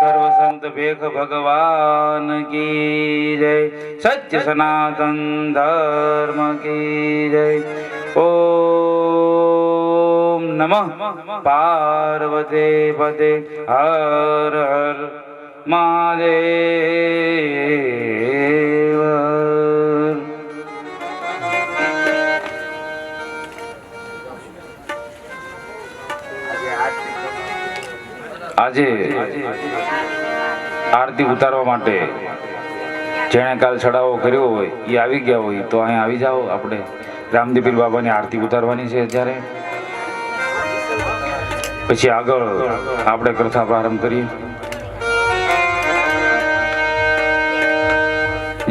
સર્વ સંત ભેખ ભગવાન કી જય સત્ય સનાતન ધર્મ કી જય ઓમ નમઃ પાર્વતી પતે હર હર મહાદેવ આજે આરતી ઉતારવા માટે જેણે કાલ ચડાવો કર્યો હોય એ આવી ગયા હોય તો અહીંયા આવી જાઓ. આપણે રામદેવ પીર બાબાની આરતી ઉતારવાની છે અત્યારે. પછી આગળ આપણે કથા પ્રારંભ કરીએ.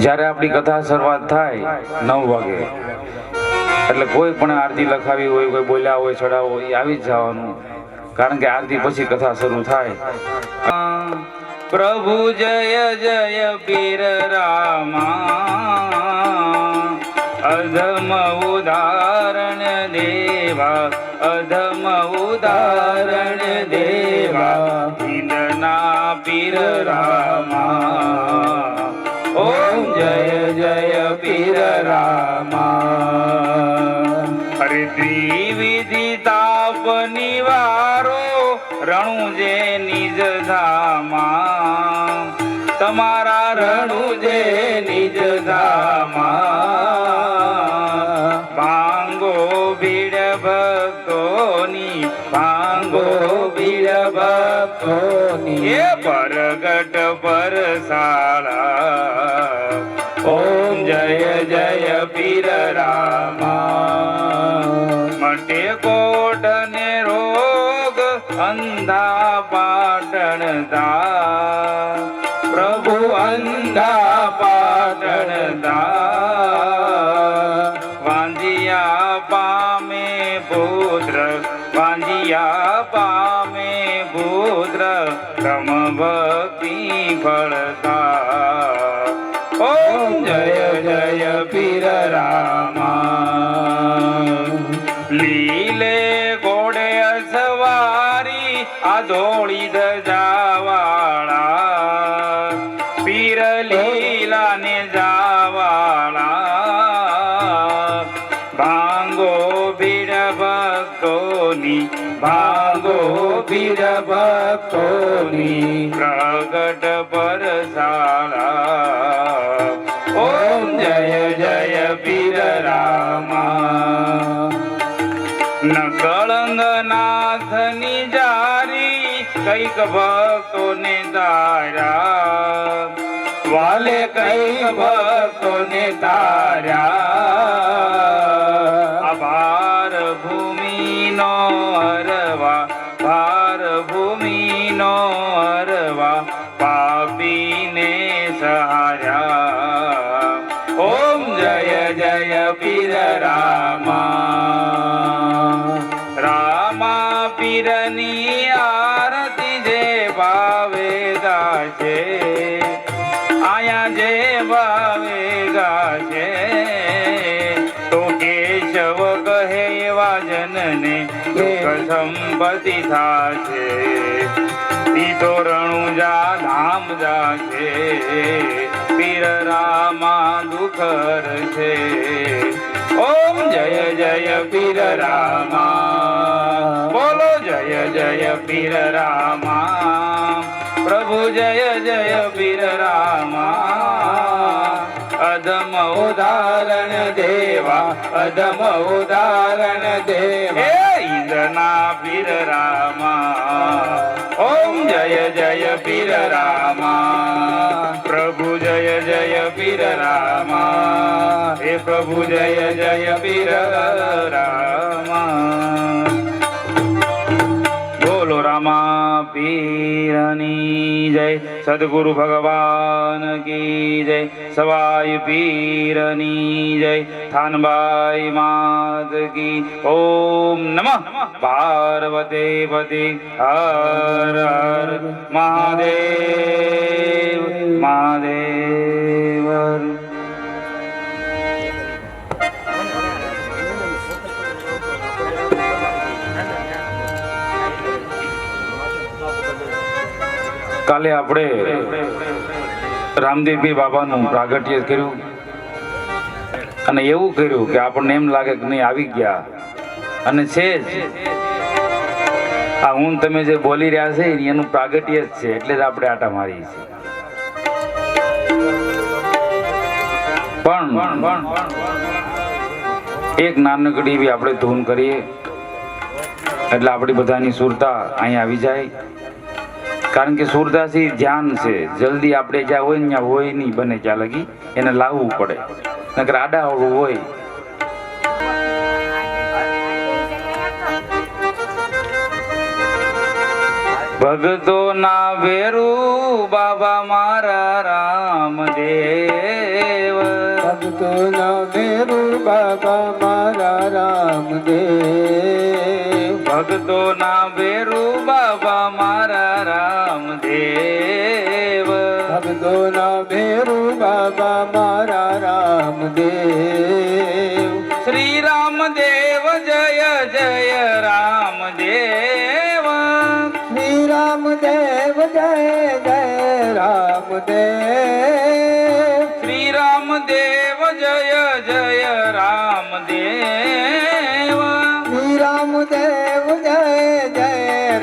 જ્યારે આપણી કથા શરૂઆત થાય 9 વાગે એટલે કોઈ પણ આરતી લખાવી હોય, કોઈ બોલ્યા હોય, ચડાવો હોય, એ આવી જ જવાનું. કારણ કે આરતી પછી કથા શરૂ થાય. પ્રભુ જય જય પીર રામા અધમ ઉદાહરણ દેવા, અધમ ઉદાહરણ દેવા, ઇન્દ્રના પીર રામા. ઓમ જય જય પીર રામા. અરે ત્રિવિધિ તાપ નિવારો રણુજે નિજ ધામા, તમારા રણુજે નિજ ધામા. ભાંગો ભીડ ભક્તોની, ભાંગો ભીડ ભક્તોની, એ પરગટ પરસાળા. ઓમ જય જય પીર રામા. મટે કોટ ને રોગ અંધા પાટણ દા, પ્રભુ અંધા પાટણ દા. વાંજિયા પામે પુત્ર, વાંજિયા પામે પુત્ર, રમ ભક્તિ ફળતા. ઓમ જય જય પીર રામા. લીલે ઘોડે અસવારી આ ધોળી ધજાવાળા, પીર લીલા ને જાવાળા. ભાંગો ભીડ ભક્તોની, ભાંગો ભીડ ભક્તોની, પ્રગટ પરસાળા. ઓમ જય જય પીર રામા. નકળંગ નાથની જારી કઈક ભક્તોને તાર્યા, વાલે કઈક ભક્તોને તાર્યા. ભાર ભૂમિનો હરવા, ભાર ભૂમિનો હરવા, પાપીને સહાર્યા. ઓમ જય જય પીર રામા. રામા પીરની આરતી જે ભાવે ગાશે, આયા જે ભાવે ગાશે, તો કેશવ કહે એવા જનને દુઃખ સંપત્તિ થાશે. ઈ તો રણુજા ધામ જાશે, પીર રામા દુઃખ હરશે. ઓમ જય જય પીર રામા. બોલો જય જય પીર રામા. પ્રભુ જય જય પીર રામા. અધમ ઉદાહરણ દેવા, અધમ ઉદાહરણ દેવા, ઇન્દ્રના પીર રામા. ઓમ જય જય પીર રામા. પ્રભુ જય જય પીર રામા. હે પ્રભુ જય જય પીર રામા. બોલો રામા પીરની જય. સદગુરુ ભગવાન કી જય. સવાય પીરની જય. થાનબાઈ માત કી. ઓમ નમઃ પાર્વતી પતિ હર હર મહાદેવ મહાદેવ. કાલે આપણે રામદેવપીર બાબાનું પ્રાગટ્ય કર્યું અને એવું કર્યું કે આપણને એમ લાગે કે નહીં આવી ગયા. અને છે જ આ હું તમે જે બોલી રહ્યા છે એનું પ્રાગટ્ય જ છે, એટલે જ આપણે આટા મારી છે. પણ એક નાનકડી એવી આપણે ધૂન કરીએ એટલે આપણી બધાની સુરતા અહીંયા આવી જાય. કારણ કે સુરતાથી ધ્યાન છે, જલ્દી આપણે જ્યાં હોય ને ત્યાં હોય નહીં, બને ત્યાં લગી એને લાવવું પડે, નકર આડાવડું હોય. ભગતો ના વેરું બાબા મારા રામદેવ, ભક્તો ના વેરુ બાબા મારા રામદેવ, ભગતો ના વેરું બાબા મારા રામદેવ, ભક્તો ના વેરુ બાબા મારા રામદેવ. શ્રી રામદેવ જય જય રામદેવ, શ્રી રામદેવ જય જય રામદેવ, શ્રી રામદેવ જય જય રામદેવ, શ્રી રામદેવ જય જય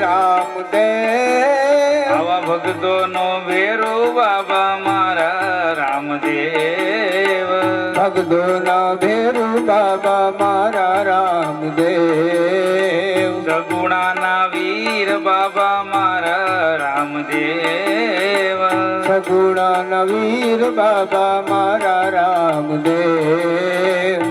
રામદેવ. આવા ભક્તો નો વેરો બાબા મારા રામદેવ, ભક્તો ના વેરુ બાબા મારા રામદેવ, સગુણા ના વીર બાબા મારા રામદેવ, સગુણા ના વીર બાબા મારા રામદેવ.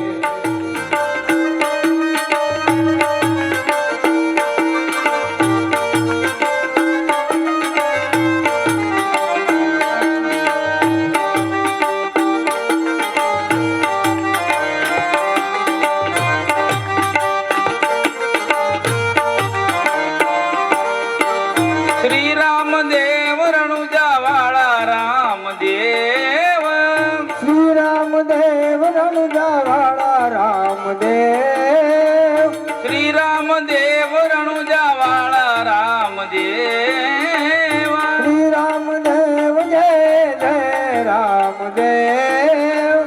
શ્રી રામદેવ રણુજા વાળા રામદેવ, શ્રી રામદેવ રણુજા વાળા રામદેવ, શ્રી રામદેવ રણુજા વાળા રામદેવ, શ્રી રામદેવ જય જય રામદેવ,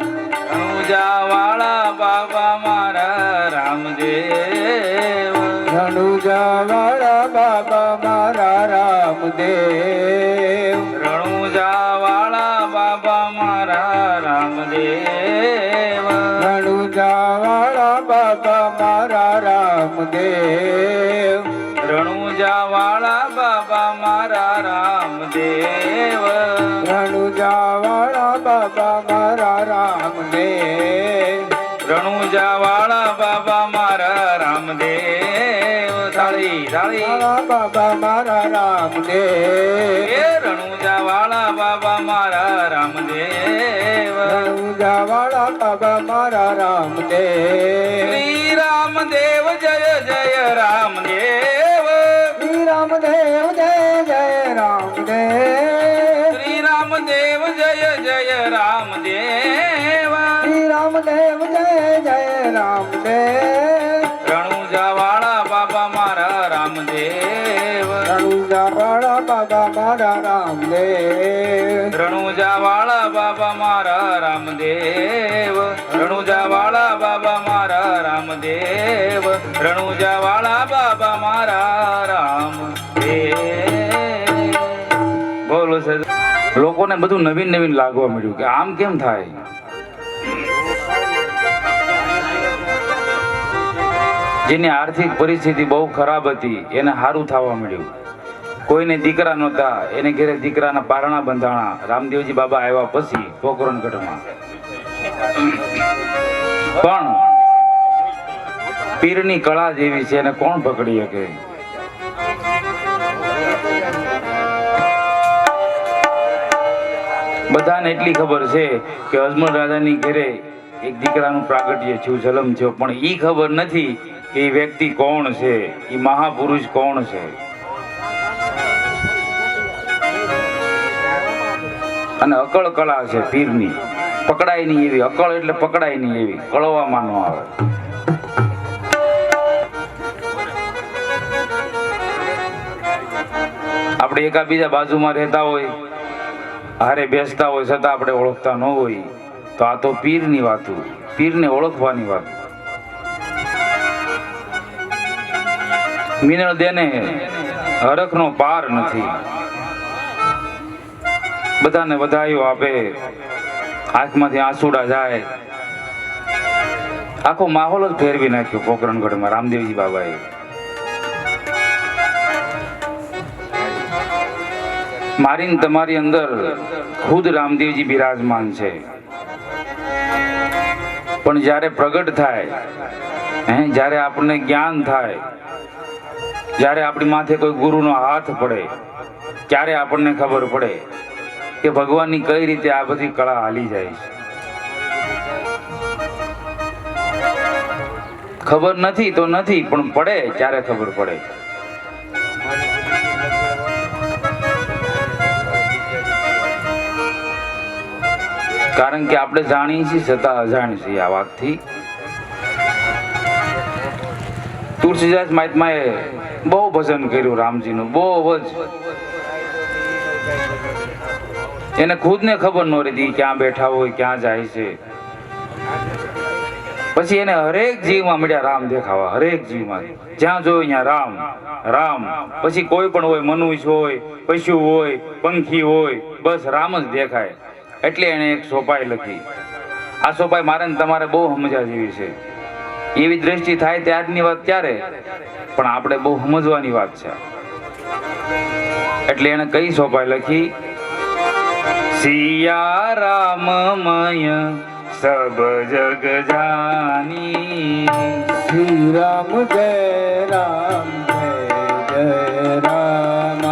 રણુજા વાળા બાબા મારા રામદેવ, રણુજા વાળા બાબા મારા રામદેવ, રણુજા વાળા બાબા મારા રામદેવ, રણુજા વાળા બાબા મારા રામદેવ, રણુજા વાળા બાબા મારા રામદેવ, રણુજા વાળા બાબા મારા રામદેવ, રણુજા વાળા બાબા મારા રામદેવ. થાળી થાળી વાળા બાબા મારા રામદેવ, એ રણુજા વાળા બાબા મારા રામદેવ, રણુજા વાળા બાબા મારા રામદેવ, શ્રી રામદેવ જય જય રામદેવ, શ્રી રામદેવ જય જય રામદેવ, શ્રી રામદેવ જય જય રામદેવ, શ્રી રામદેવ જય જય રામદેવ, રણુજા વાળા બાબા મારા રામદેવ, રણુજા વાળા બાબા મારા રામદેવ, રણુજા વાળા બાબા મારા રામદેવ, રણુજા વાળા બાબા મારા રામદેવ, રણુજા વાળા બાબા મારા રામદેવ. બોલો સાહેબ. લોકોને બધું નવીન નવીન લાગવા મળ્યું કે આમ કેમ થાય. જેની આર્થિક પરિસ્થિતિ બહુ ખરાબ હતી એને સારું થવા મળ્યું. કોઈને દીકરા નહોતા એને ઘરે દીકરાના પારણા બંધાણા. રામદેવજી બાબા આવ્યા પછી પોકરણગઢમાં પણ પીરની કળા જેવી છે એને કોણ પકડી શકે. બધાને એટલી ખબર છે કે અજમલ રાજાની ઘરે એક દીકરાનું પ્રાગટ્ય થયું, જન્મ થયો, પણ ઈ ખબર નથી કે એ વ્યક્તિ કોણ છે, એ મહાપુરુષ કોણ છે. અને અકળ કળા છે પીરની, પકડાય નહીં એવી. અકળ એટલે પકડાય નહીં એવી, કળવામાં ન આવે. આપણે આપણે એકાબીજા બાજુમાં રહેતા હોય, હારે બેસતા હોય, છતાં આપણે ઓળખતા ન હોય, તો આ તો પીરની વાતો, પીરને ઓળખવાની વાત. મિનળ દેને હરખનો પાર નથી. બધાને વધાયો આપે, આંખમાંથી આંસુડા જાય. આખો માહોલ જ ફેરવી નાખ્યો પોકરણગઢમાં રામદેવજી બાબાએ. મારી ને તમારી અંદર ખુદ રામદેવજી બિરાજમાન છે. પણ જ્યારે પ્રગટ થાય, જ્યારે આપણને જ્ઞાન થાય, જ્યારે આપણી માથે કોઈ ગુરુનો હાથ પડે, ત્યારે આપણને ખબર પડે કે ભગવાનની કઈ રીતે આ બધી કળા હાલી જાય છે. ખબર નથી તો નથી, પણ પડે ત્યારે ખબર પડે. કારણ કે આપણે જાણીએ છીએ છતાં અજાણ છીએ આ વાતથી. તુલસીદાસ મહાત્માએ બહુ ભજન કર્યું રામજીનું, બહુ જ. એને ખુદને ખબર ન રહેતી ક્યાં બેઠા હોય, ક્યાં જાય છે. પછી એને હરેક જીવમાં મળ્યા રામ દેખાવા, હરેક જીવમાં જ્યાં જોયું ત્યાં રામ રામ. પછી કોઈ પણ હોય, મનુષ્ય હોય, પશુ હોય, પંખી હોય, બસ રામ જ દેખાય. એટલે એને એક સોપાઈ લખી. આ સોપાઈ મારે ને તમારે બહુ સમજવા જેવી છે. એવી દ્રષ્ટિ થાય ત્યારની વાત ક્યારે, પણ આપણે બહુ સમજવાની વાત છે. એટલે એને કઈ સોપાઈ લખી? સિયા રામમય સબ જગ જાની. શ્રી રામ જય રામ જય જય રામ.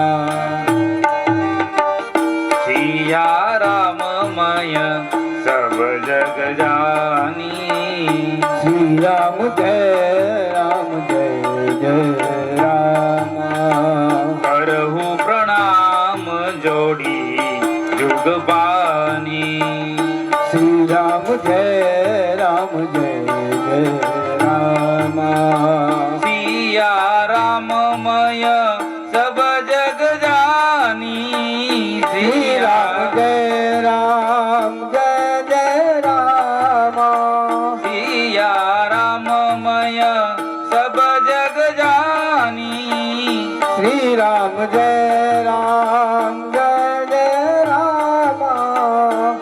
સિયા રામમય સબ જગ જાની. શ્રી રામ જય રામ જય જય રામ. કરહું પ્રણામ જોડી જુગ પાની. શ્રી રામ જય રામ જય જય રામ. સિયા રામમય સબ જગ જાની. શ્રી રામ જય રામ જય જય રામ. સિયા રામમય સબ જગ જાની. શ્રી રામ જય રામ જય જય રામ.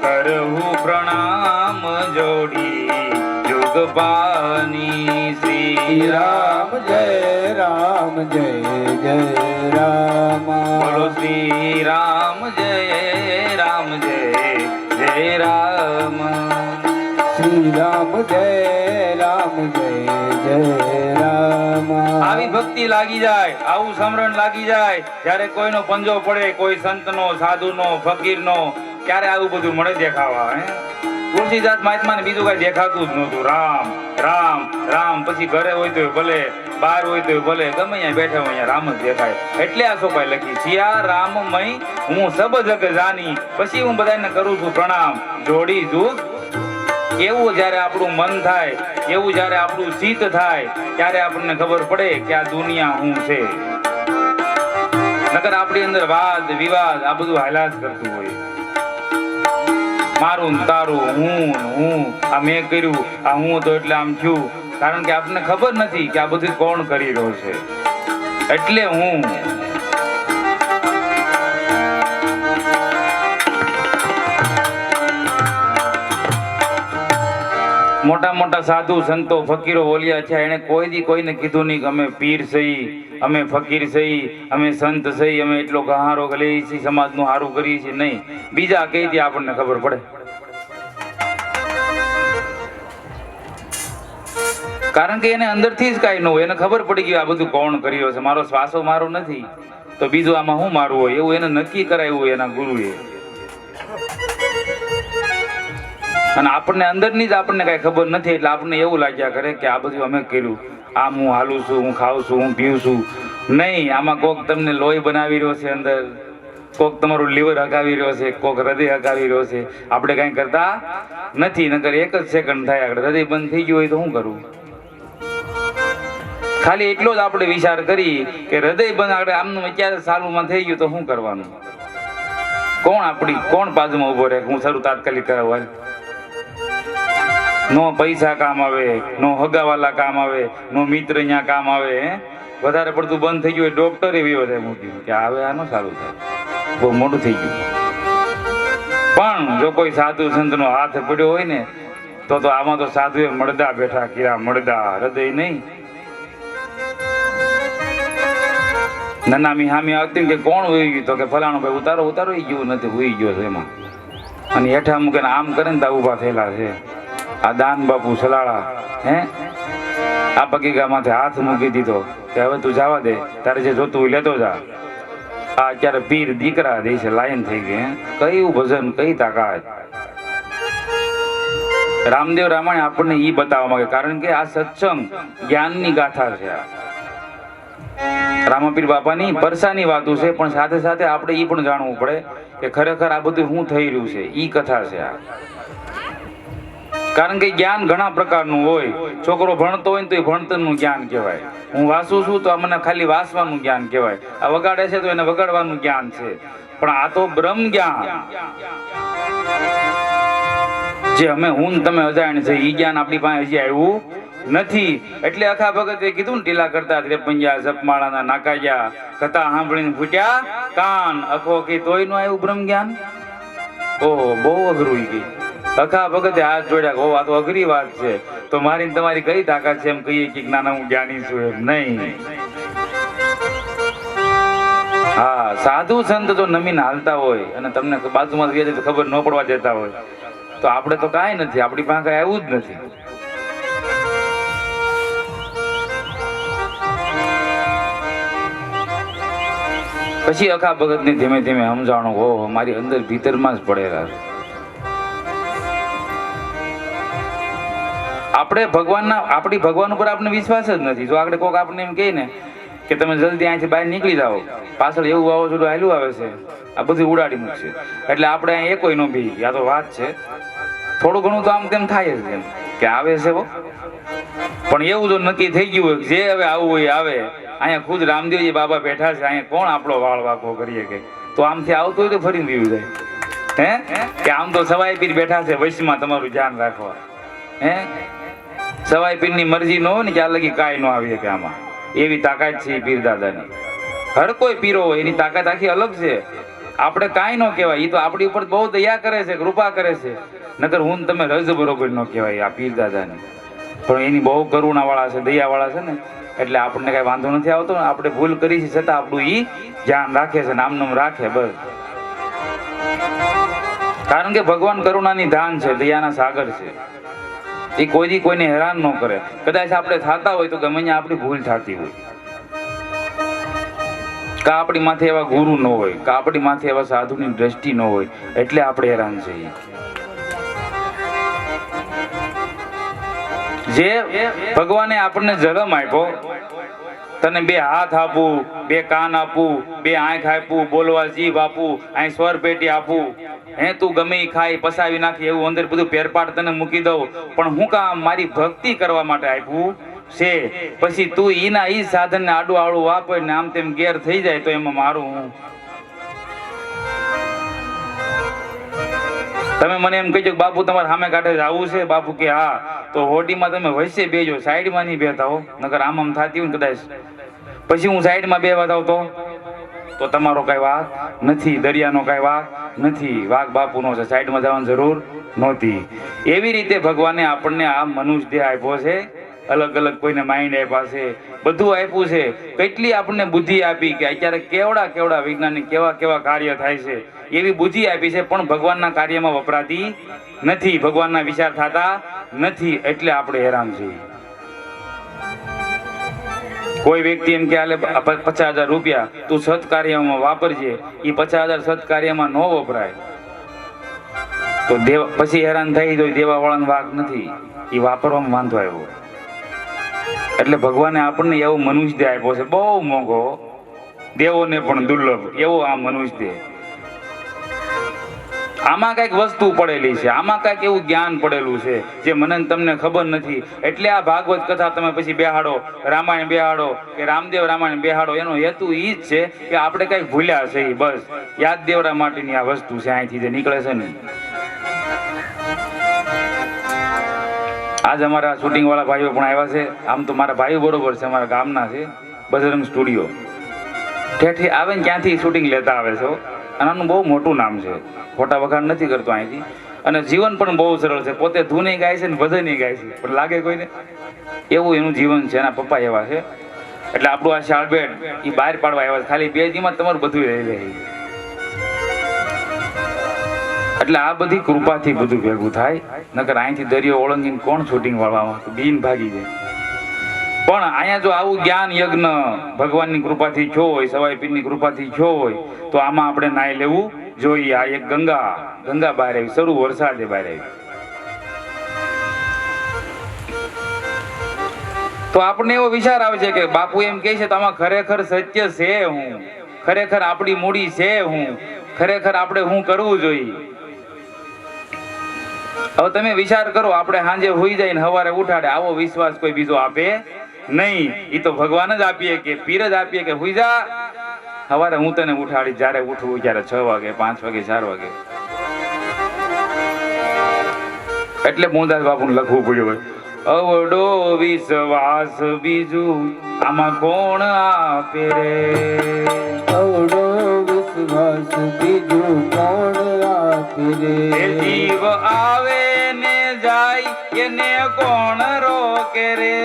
કરહું પ્રણામ જોડી જુગ પાની. શ્રી રામ જય રામ જય જય રામ. બોલો શ્રી રામ જય રામ જય જય રામ. શ્રી રામ જય રામ જય જય રામ. આવી ભક્તિ લાગી જાય, આવું સમરણ લાગી જાય, જ્યારે કોઈનો પંજો પડે, કોઈ સંતનો, સાધુનો, ફકીરનો, ત્યારે આવું બધું મળે દેખાવા. તુલસીદાસ મહાત્માને બીજું કઈ દેખાતું જ નહોતું. રામ રામ રામ. પછી ઘરે હોય તો ભલે, બહાર હોય તો ભલે, ગમે અહીંયા બેઠા હોય અહીંયા રામ જ દેખાય. એટલે આ સોપાઈ લખી, સિયા રામમય હું સબ જગ જાની. પછી હું બધાને કરું છું પ્રણામ જોડી જુગ. એવું જ્યારે આપણું મન થાય, એવું જ્યારે આપણું ચિત્ત થાય, ત્યારે આપણને ખબર પડે કે આ દુનિયા હું છે. નકર આપણી અંદર વાદ વિવાદ આ બધું હાલાત કરતું હોય. મારું ને તારું, હું આ મેં કર્યું, આ હું તો એટલે આમ થયું. કારણ કે આપણને ખબર નથી કે આ બધું કોણ કરી રહ્યો છે. એટલે હું મોટા મોટા સાધુ સંતો ફકીરો બોલ્યા છે, એને કોઈ દી કોઈને કીધું નહીં કે અમે પીર સહી, અમે ફકીર સહી, અમે સંત સહી, અમે એટલો ગહારો લઈએ છીએ, સમાજનું સારું કરીએ છીએ. નહીં, બીજા કહી દે આપણને ખબર પડે. કારણ કે એને અંદરથી જ કાંઈ ન હોય, એને ખબર પડી ગઈ આ બધું કોણ કરી રહ્યો છે. મારો શ્વાસો મારો નથી તો બીજું આમાં શું મારવું હોય, એવું એને નક્કી કરાવ્યું હોય એના ગુરુએ. અને આપણને અંદરની જ આપણને કઈ ખબર નથી, એટલે આપણને એવું લાગ્યા કરે કે આ બધું અમે કર્યું, આમ હું હાલું છું, હું ખાઉં છું, હું પીવું છું. નહીં, આમાં કોક તમને લોહી બનાવી રહ્યો છે અંદર, કોક તમારું લીવર હકાવી રહ્યો છે, કોક હૃદય હકાવી રહ્યો છે. આપણે કઈ કરતા નથી. નકર એક જ સેકન્ડ થાય આગળ હૃદય બંધ થઈ ગયું હોય તો શું કરવું? ખાલી એટલો જ આપણે વિચાર કરી કે હૃદય બંધ આપણે આમનું અત્યારે સાલુમાં થઈ ગયું તો શું કરવાનું? કોણ બાજુમાં ઉભો રહે? હું શરૂ તાત્કાલિક કરાવવા? નો પૈસા કામ આવે, નો હગાવાલા કામ આવે, નો મિત્ર અહીંયા કામ આવે. વધારે પડતું બંધ થઈ ગયું, ડોક્ટરે એવી થાય મૂક્યું કે હવે આનો સારું થાય, બહુ મોટું થઈ ગયું. પણ જો કોઈ સાધુ સંતનો હાથ પડ્યો હોય ને તો આમાં તો સાધુએ મળદા બેઠા કીરા, મળદા, હૃદય નહીં. નાનામી હામી આવતી કે કોણ હોઈ ગયું? તો કે ફલાણો ભાઈ ઉતારો એ ગયું નથી, હોઈ ગયો છે એમાં. અને હેઠા મૂકીને આમ કરે ને તો ઊભા થયેલા છે. આ દાન બાપુ સલાળા આ બગીચામાંથી હાથ મૂકી દીધો કે હવે તું જવા દે, તારે જે જોતું હોય લેતો જા. આ અત્યારે પીર દીકરા દે છે, લાયન થઈ ગઈ. કયું ભજન, કઈ તાકાત! રામદેવ રામાયણ આપણને ઈ બતાવવા માંગે, કારણ કે આ સત્સંગ જ્ઞાનની ગાથા છે. રામાપીર બાપાની પરસાની વાતો છે, પણ સાથે સાથે આપણે ઈ પણ જાણવું પડે કે ખરેખર આ બધું શું થઈ રહ્યું છે. ઈ કથા છે આ. કારણ કે જ્ઞાન ઘણા પ્રકારનું હોય. છોકરો ભણતો હોય ને તો એ ભણતરનું જ્ઞાન કહેવાય. હું વાંચું છું તો મને ખાલી વાંચવાનું જ્ઞાન કહેવાય. આ વગાડે છે તો એને વગાડવાનું જ્ઞાન છે. પણ આ તો બ્રહ્મ જ્ઞાન જે અમે હું તમે અજાણ છે, ઈ જ્ઞાન આપણી પાસે હજી આવ્યું નથી. એટલે અખા ભગતે કીધું ને, ટીલા કરતા 53 જપમાળાના નાકાયા, કથા સાંભળીને ફૂટ્યા કાન. અખો કે તોય નું આવ્યું બ્રહ્મ જ્ઞાન. ઓહો, બહુ અઘરું ગઈ. અખા ભગતે હાથ જોડ્યા. ઓ, આ તો અઘરી વાત છે. તો મારી તમારી કઈ તાકાત છે એમ કહીએ કે નાના હું જ્ઞાની છું એમ નહીં. હા, સાધુ સંત જો નમીને હાલતા હોય અને તમને બાજુમાં ખબર ન પડવા દેતા હોય તો આપણે તો કાંઈ નથી, આપણી પાસે કાંઈ આવ્યું જ નથી. પછી અખા ભગત ને ધીમે ધીમે સમજાણું, ઓહ મારી અંદર ભીતરમાં જ પડેલા છે. આપણે આપણી ભગવાન ઉપર આપણે વિશ્વાસ જ નથી. જો આપણે કોઈક આપણને એમ કહે ને કે તમે જલ્દી અહીંથી બહાર નીકળી જાઓ, પાછળ એવું વાવાઝોડું હાલ્યું આવે છે, આ બધું ઉડાડી મૂકશે, એટલે આપણે અહીં એ કોઈ નો બી. આ તો વાત છે, થોડું ઘણું તો આમ તેમ થાય જ એમ કે આવે છે. પણ એવું જો નક્કી થઈ ગયું હોય જે હવે આવું હોય આવે. અહીંયા ખુદ રામદેવજી બાબા બેઠા છે, અહીંયા કોણ આપણો વાળ વાંકો કરીએ કે? તો આમથી આવતું હોય તો ફરી દીવું જાય કે આમ તો સવાઈ પીર બેઠા છે વૈશ્યમાં, તમારું ધ્યાન રાખવા. સવાઈ પીર ની મરજી ન હોય ને ત્યાં લગી કાંઈ ન આવીએ કે આમાં. એવી તાકાત છે પીર દાદાની. હર કોઈ પીરો હોય એની તાકાત આખી અલગ છે. આપણે કાંઈ ન કહેવાય, એ તો આપણી ઉપર બહુ દયા કરે છે, કૃપા કરે છે. નકર હું તમે રજ બરોબર ન કહેવાય આ પીર દાદાની. પણ એની બહુ કરુણા વાળા છે, દયા વાળા છે ને, એટલે આપણને કઈ વાંધો નથી આવતો. આપણે ભૂલ કરી છે છતાં આપણું ઈ ધ્યાન રાખે છે, નામનું રાખે બસ. કારણ કે ભગવાન કરુણાની ધાન છે, દયાના સાગર છે. એ કોઈ કોઈને હેરાન ન કરે. કદાચ આપણે થતા હોય તો ગમે આપણી ભૂલ થતી હોય, કા આપણી માથે એવા ગુરુ ન હોય, કા આપણી માથે એવા સાધુની દ્રષ્ટિ ન હોય, એટલે આપણે હેરાન છીએ. જે ભગવાને આપણને જન્મ આપ્યો, તને 2 હાથ આપું, 2 કાન આપું, 2 આંખ આપું, બોલવા જીભ આપું, અહીં સ્વર પેટી આપું, તું ગમે એ ખાઈ પસાવી નાખી એવું અંદર બધું પેરપાટ તને મૂકી દઉં. પણ હું કામ? મારી ભક્તિ કરવા માટે આપ્યું છે. પછી તું એના ઈ સાધન ને આડું આડું વાપર ને આમ તેમ ગેર થઈ જાય તો એમાં મારું હું? તમે મને એમ કહીજો બાપુ તમારે સામે કાંઠે જવું છે? બાપુ કે હા. તો હોડીમાં તમે વચ્ચે બેજો, સાઈડમાં નહીં બેતા હો, નકર આમ થતી હોય ને કદાચ. પછી હું સાઈડમાં બેવા જાઉં તો તમારો કઈ વાક નથી, દરિયાનો કઈ વાક નથી, વાક બાપુનો છે, સાઈડમાં જવાની જરૂર નહોતી. એવી રીતે ભગવાને આપણને આ મનુષ્ય દેહ આપ્યો છે. અલગ અલગ કોઈને માઇન્ડ આપ્યા છે, બધું આપ્યું છે. કેટલી આપણને બુદ્ધિ આપી કે અત્યારે કેવડા વૈજ્ઞાનિક કેવા કાર્ય થાય છે, એવી બુદ્ધિ આપી છે. પણ ભગવાનના કાર્યમાં વપરાતી નથી, ભગવાનના વિચાર થતા નથી, એટલે આપણે હેરાન છીએ. કોઈ વ્યક્તિ એમ કે આલે 50,000 રૂપિયા તું સત કાર્યમાં વાપરજે, એ 50,000 સત કાર્યમાં ન વપરાય તો પછી હેરાન થઈ જાય. દેવા વાળાનો વાક નથી, એ વાપરવામાં વાંધો આવ્યો. એટલે ભગવાને આપણને એવો મનુષ્ય દેહ આપ્યો છે, બહુ મોંઘો, દેવોને પણ દુર્લભ એવો આ મનુષ્ય દેહ. આમાં કઈક વસ્તુ પડેલી છે, આમાં કઈક એવું જ્ઞાન પડેલું છે જે મને ને તમને ખબર નથી. એટલે આ ભાગવત કથા તમે પછી બેહાડો, રામાયણ બેહાડો કે રામદેવ રામાયણ બેહાડો, એનો હેતુ ઈ જ છે કે આપણે કઈક ભૂલ્યા છે. બસ યાદ દેવડા માટેની આ વસ્તુ છે અહીંથી જે નીકળે છે ને. આજ અમારા શૂટિંગ વાળા ભાઈઓ પણ આવ્યા છે. આમ તો મારા ભાઈઓ બરોબર છે, અમારા ગામના છે, બજરંગ સ્ટુડિયો. ઠેઠી આવે ને ક્યાંથી શૂટિંગ લેતા આવે છે. અને આનું બહુ મોટું નામ છે, ખોટા વખાણ નથી કરતો અહીંથી. અને જીવન પણ બહુ સરળ છે, પોતે ધૂને ગાય છે ને ભજને ગાય છે, પણ લાગે કોઈને એવું એનું જીવન છે. એના પપ્પા એવા છે. એટલે આપણું આ શાળબેટ એ બહાર પાડવા આવ્યા છે. ખાલી 2 દીમાં તમારું બધું રહી જાય. એટલે આ બધી કૃપાથી બધું ભેગું થાય. નકર અહીંથી દરિયો ઓળંગીને કોણ શૂટિંગ વાળવામાં બીન ભાગી જાય. પણ અહીંયા જો આવું જ્ઞાન યજ્ઞ ભગવાનની કૃપાથી થયો હોય, સવાઈ પીરની કૃપાથી થયો હોય, તો આમાં આપણે નાઈ લેવું જોઈએ. આ એક ગંગા બહાર આવી, શરૂ વરસાદે બહાર આવી. તો આપણને એવો વિચાર આવે છે કે બાપુ એમ કહે છે તો આમાં ખરેખર સત્ય છે હું, ખરેખર આપણી મૂડી છે હું, ખરેખર આપણે શું કરવું જોઈએ. હવે તમે વિચાર કરો, આપણે સાંજે હોઈ જાય ને સવારે ઉઠાડે, આવો વિશ્વાસ કોઈ બીજો આપે નહીં. એ તો ભગવાન જ આપીએ કે પીર જ આપીએ કે હુઈ જા, સવારે હું તને ઉઠાડી, જ્યારે ઉઠવું ત્યારે 6 વાગે, 5 વાગે, 4 વાગે. એટલે મોહનદાસ બાપુને લખવું પડ્યું હોય, અવડો વિશ્વાસ બીજું આમાં કોણ આપે રે, અવડો વિશ્વાસ બીજું કોણ આપે રે. જીવ આવે ને જાય એને કોણ રોકે રે,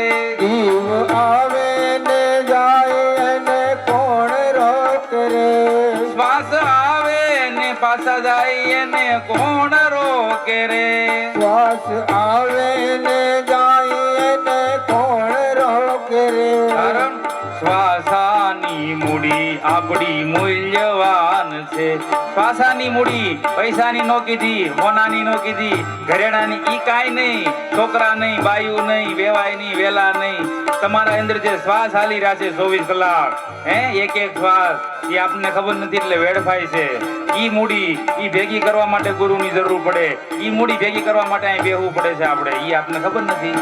જીવ આવે ને જાય એને કોણ રોકે રે. શ્વાસ આવે ને પાછા જાય એને કોણ રોકે રે, શ્વાસ આવે ને જાય એને કોણ રોકે રે. કારણ શ્વાસાની મૂડી આપણી મૂલ્યવાન છે. શ્વાસાની મૂડી પૈસાની નો કીધી, હોનાની નો કીધી, ઘરેણાની ઈ કાંઈ નહીં, છોકરા નહીં, બાયું નહીં, વેવાય નહીં, વેલા નહીં. તમારા અંદર જે શ્વાસ હાલી રહ્યા છે 24 કલાક, એક શ્વાસ, એ આપણને ખબર નથી એટલે વેડફાય છે. ઈ મૂડી ઈ ભેગી કરવા માટે ગુરુની જરૂર પડે, ઈ મૂડી ભેગી કરવા માટે અહીં બેહવું પડે છે આપણે, ઈ આપણને ખબર નથી.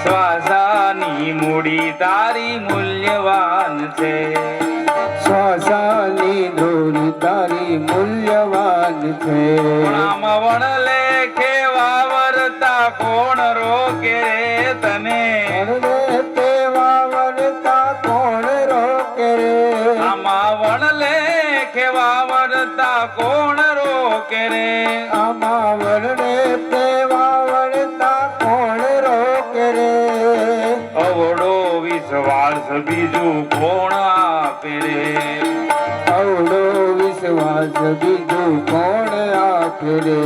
શ્વાસાની મૂડી તારી મૂલ્યવાન છે, શ્વાસાની ધૂળ તારી મૂલ્યવાન છે. આમાં વણલે ખેવા વરતા કોણ રોકે રે તને, વણલે તેવા વરતા કોણ રોકે રે. આમાં વણલે ખેવા વરતા કોણ રોકે રે, આમાં વરણે તેવા વરતા કોણ રોકે રે. અવડો વિશ્વાસ બીજું કોણ આપે રે, અવડો વિશ્વાસ બીજું કોણ આપે રે.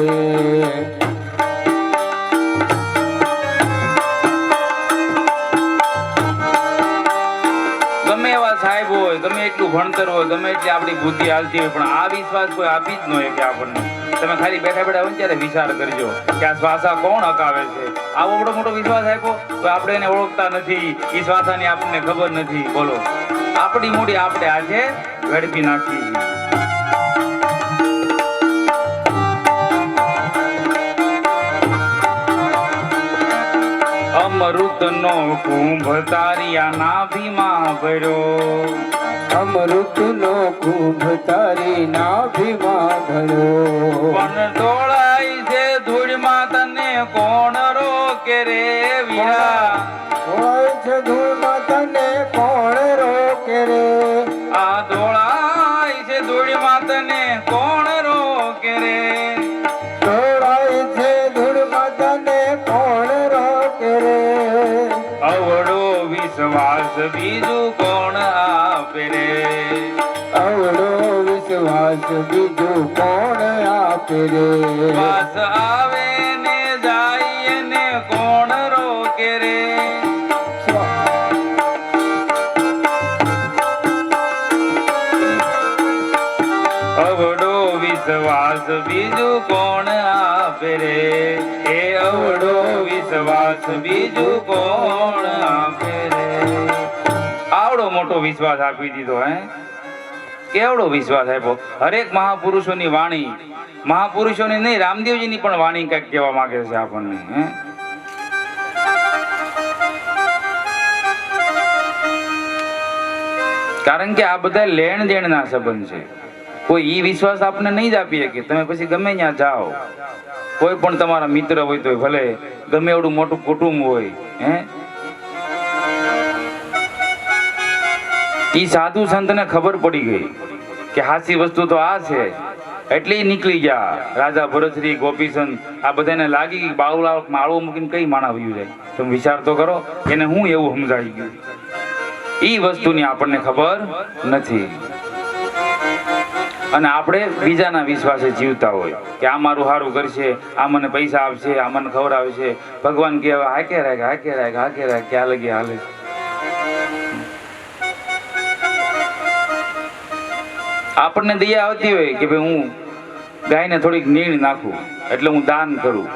ગમે એવા સાહેબ હોય, ગમે એટલું ભણતર હોય, ગમે એટલી આપણી બુદ્ધિ હાલતી હોય, પણ આ વિશ્વાસ કોઈ આપી જ ન હોય કે આપણને. તમે ખાલી બેઠા બેઠા હોય ત્યારે વિચાર કરજો કે આ શ્વાસા કોણ હકાવે છે. આવો બડો મોટો વિશ્વાસ આપ્યો તો આપણે એને ઓળખતા નથી, એ શ્વાસાની આપણને ખબર નથી. બોલો, આપણી મૂડી આપણે આજે વેડફી નાખી. અમૃતનો કુંભ તારી નાભીમાં ભર્યો, અમૃતનો કુંભ તારી નાભીમાં ભર્યો. પણ ઢોળાય છે ધૂળમાં તને કોણ રોકે રે વીરા, હોય છે ધૂળમાં તને કોણ રોકે રે. આ ઢોળાય છે ધૂળમાં તને કોણ રોકે રે, ઢોળાય છે ધૂળમાં તને કોણ રોકે રે. અવડો વિશ્વાસ બીજું કોણ આપે રે, અવડો વિશ્વાસ બીજું કોણ આપે રે. શ્વાસ આવે ને જાય ને કોણ રોકે રે, અવડો વિશ્વાસ બીજું કોણ આપે રે, એ અવડો વિશ્વાસ બીજું કોણ આપે રે. આવડો મોટો વિશ્વાસ આપી દીધો. કેવડો વિશ્વાસ આપ્યો. હરેક મહાપુરુષોની વાણી, મહાપુરુષોની નહીં, રામદેવજીની પણ વાણી કંઈક કહેવા માંગે છે આપણને. હે કારણ કે આ બધા લેણ દેણના સંબંધ છે. કોઈ ઈ વિશ્વાસ આપને નહીં જ આપી શકે. તમે પછી ગમે ત્યાં જાઓ, કોઈ પણ તમારા મિત્ર હોય તો ભલે ગમે એવડું મોટું કુટુંબ હોય, હે ઈ સાધુ સંતને ખબર પડી ગઈ કે હાચી વસ્તુ તો આ છે, એટલે ઈ નીકળી ગયા. રાજા ભરતશ્રી, ગોપીચંદ આ બધાને લાગી કે બાવલા માળો મૂકીને કઈ માણા વયું જાય. તમે વિચાર તો કરો, એને હું એવું સમજાઈ ગયું. ઈ વસ્તુની આપણને ખબર નથી અને આપણે બીજાના વિશ્વાસે જીવતા હોય કે આ મારું સારું કરશે, આ મને પૈસા આપશે, આ મને ખવડાવશે. ભગવાન કહેવા હાકે રાખ, હાકે રાખ, હાકે રાખ, ક્યાં લગી હાલે. આપણને દયા આવતી હોય કે ભાઈ હું ગાયને થોડીક નીણ નાખું એટલે હું દાન કરું,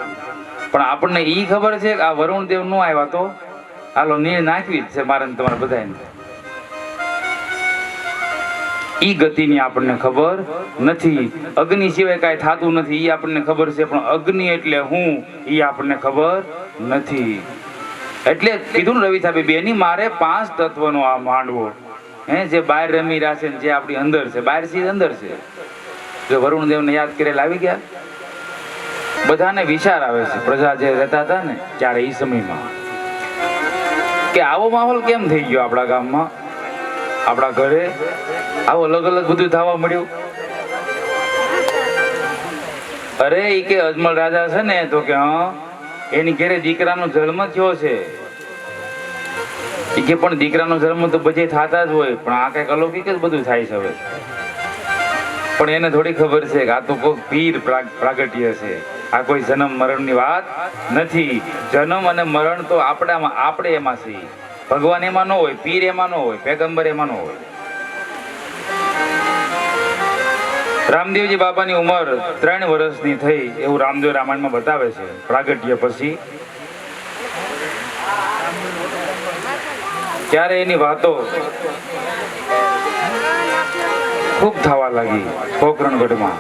પણ આપણને ઈ ખબર છે કે આ વરુણ દેવ નો આવ્યા તો હાલો નીણ નાખવી જ છે મારે તમારે બધાને. ઈ ગતિની આપણને ખબર નથી. અગ્નિ સિવાય કાંઈ થતું નથી ઈ આપણને ખબર છે, પણ અગ્નિ એટલે હું ઈ આપણને ખબર નથી. એટલે કીધું ને રવિ સાહેબ બેની મારે 5 તત્વનો આ માંડવો, હે જે બહાર રમી રહ્યા છે, જે આપણી અંદર છે, બહાર થી અંદર છે. જો વરુણ દેવને યાદ કરેલા આવી ગયા, બધાને વિચાર આવે છે. પ્રજા જે રહેતા હતા ને ત્યારે ઈ સમયમાં કે આવો માહોલ કેમ થઈ ગયો આપણા ગામમાં, આપણા ઘરે આવો અલગ અલગ બધું થવા મળ્યું. અરે ઈ કે અજમલ રાજા છે ને તો કે હા એની ઘરે દીકરાનો જન્મ થયો છે. ઈ કે પણ દીકરાનો જન્મ તો બધે થતા જ હોય, પણ આ કઈક અલૌકિક જ બધું થાય છે હવે. પણ એને થોડી ખબર છે કે આ તો કોઈ પીર પ્રાગટ્ય છે, આ કોઈ જન્મ મરણની વાત નથી. જન્મ અને મરણ તો આપણે એમાં છીએ. ભગવાન એમાં ન હોય, પીર એમાં ન હોય, પેગંબર એમાં ન હોય. રામદેવજી બાબાની ઉંમર 3 વર્ષની થઈ એવું રામદેવ રામાયણમાં બતાવે છે. પ્રાગટ્ય પછી ત્યારે એની વાતો ખૂબ થવા લાગી પોકરણગઢમાં.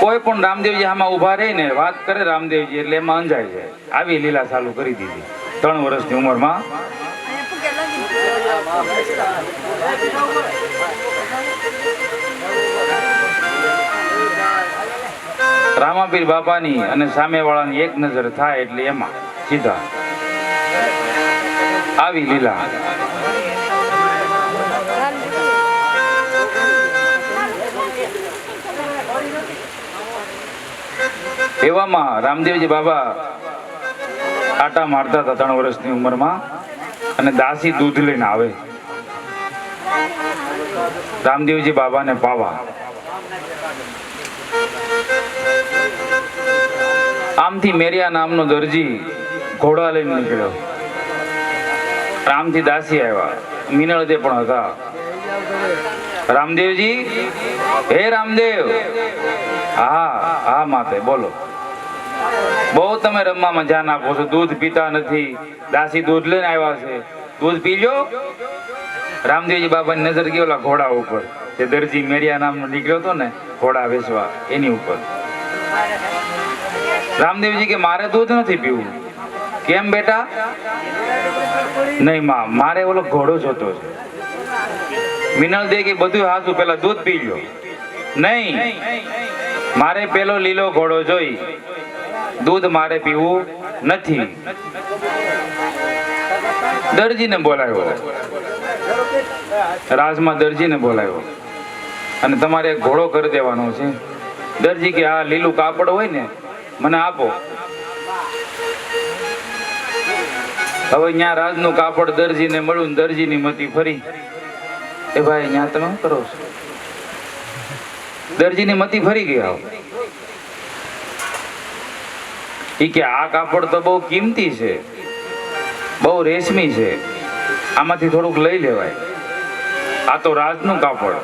કોઈ પણ રામદેવજી આમાં ઉભા રહીને વાત કરે રામદેવજી એટલે એમાં અંજાઈ જાય. આવી લીલા ચાલુ કરી દીધી 3 વર્ષની ઉંમરમાં. રામાપીર બાપાની અને સામેવાળાની એક નજર થાય એટલે એમાં સીધા આવી લીલા. એવામાં રામદેવજી બાબા આટા મારતા હતા 3 વર્ષની ઉંમરમાં, અને દાસી દૂધ લઈને આવે રામદેવજી બાબાને પાવા. આમથી મેરિયા નામનો દરજી ઘોડા લઈને નીકળ્યો. આમથી દાસી આવ્યા, મિનળદે પણ હતા. રામદેવજી, હે રામદેવ. હા હા માતે બોલો. બહુ તમે રમવામાં ધ્યાન આપો છો, દૂધ પીતા નથી. દાસી દૂધ લઈને આવ્યા છે, દૂધ પીજો. રામદેવજી બાબાની નજર ગઈ ઓલા ઘોડા ઉપર, જે દરજી મેરિયા નામનો નીકળ્યો હતો ને ઘોડા વેચવા, એની ઉપર. રામદેવજી કે મારે દૂધ નથી પીવું. કેમ બેટા? નહીં માં, મારે ઓલો ઘોડો જોતો છે. મિનલ દે કે બધું હાથું, પેલા દૂધ પી લો. નહીં, મારે પેલો લીલો ઘોડો જોઈ, દૂધ મારે પીવું નથી. દરજીને બોલાવ્યો, રાજમાં દરજીને બોલાવ્યો અને તમારે એક ઘોડો કરી દેવાનો છે. દરજી કે આ લીલું કાપડ હોય ને મને આપો. હવે ત્યાં રાજનું કાપડ દરજીને મળ્યું, દરજીની મતી ફરી. એ ભાઈ ત્યાં તમે શું કરો છો? દરજીની મતી ફરી ગયા. ઈ કે આ કાપડ તો બહુ કિંમતી છે, બહુ રેશમી છે, આમાંથી થોડુંક લઈ લેવાય. આ તો રાજનું કાપડ.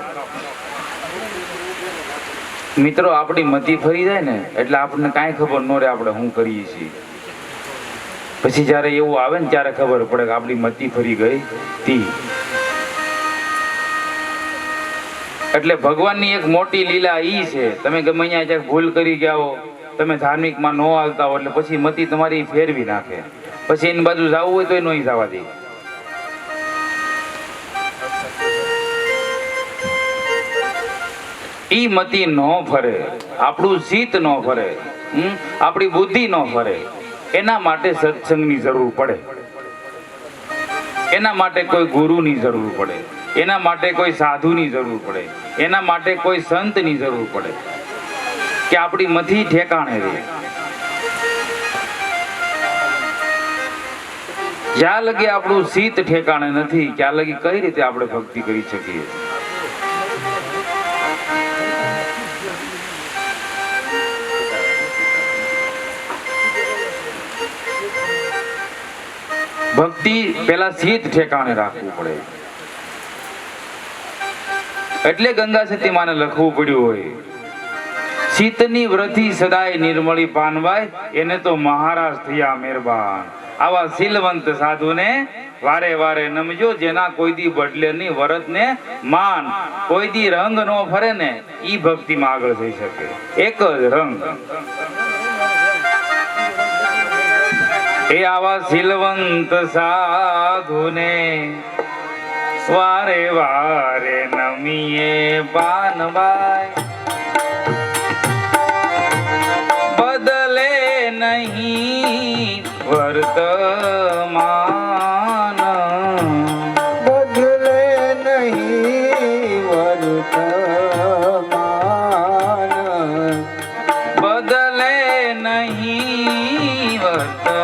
મિત્રો, આપણી મતી ફરી જાય ને એટલે આપણને કાંઈ ખબર ન રહે આપણે શું કરીએ છીએ. પછી જ્યારે એવું આવે ને ત્યારે ખબર પડે કે આપણી મતી ફરી ગઈ હતી. એટલે ભગવાનની એક મોટી લીલા ઈ છે, તમે ગમે અહીંયા ક્યાંક ભૂલ કરી ગયા હો, તમે ધાર્મિકમાં ન આવતા હો, એટલે પછી મતી તમારી ફેરવી નાખે, પછી એની બાજુ જવું હોય તો એ નહીં જવા દે. ઈ મતી ન ફરે, આપણું ચિત્ત ન ફરે, આપણી બુદ્ધિ ન ફરે, એના માટે સત્સંગની જરૂર પડે, એના માટે કોઈ ગુરુની જરૂર પડે, એના માટે કોઈ સાધુની જરૂર પડે, એના માટે કોઈ સંતની જરૂર પડે કે આપણી મથી ઠેકાણે રહે. જ્યાં લગી આપણું ચિત્ત ઠેકાણે નથી ત્યાં લગી કઈ રીતે આપણે ભક્તિ કરી શકીએ? ભક્તિ પેલા ચિત્ત ઠેકાણે રાખવું પડે. એટલે ગંગા સતી માને લખવું પડ્યું હોય, ચિત્તની વ્રતિ સદાય નિર્મળી પાનવાય, એને તો મહારાજ થયા મહેરબાન. આવા શીલવંત સાધુને વારે વારે નમજો, જેના કોઈ દી બદલે નહીં વરતને માન. કોઈ દી રંગ નો ફરે ને ઈ ભક્તિમાં આગળ થઈ શકે. એક જ રંગ. એ આવા શીલવંત સાધુને વારે વારે નમીએ પાનવાય, બદલે નહીં વર્તમાન, બદલે નહીં વર્તમાન, બદલે નહીં વર્તમાન,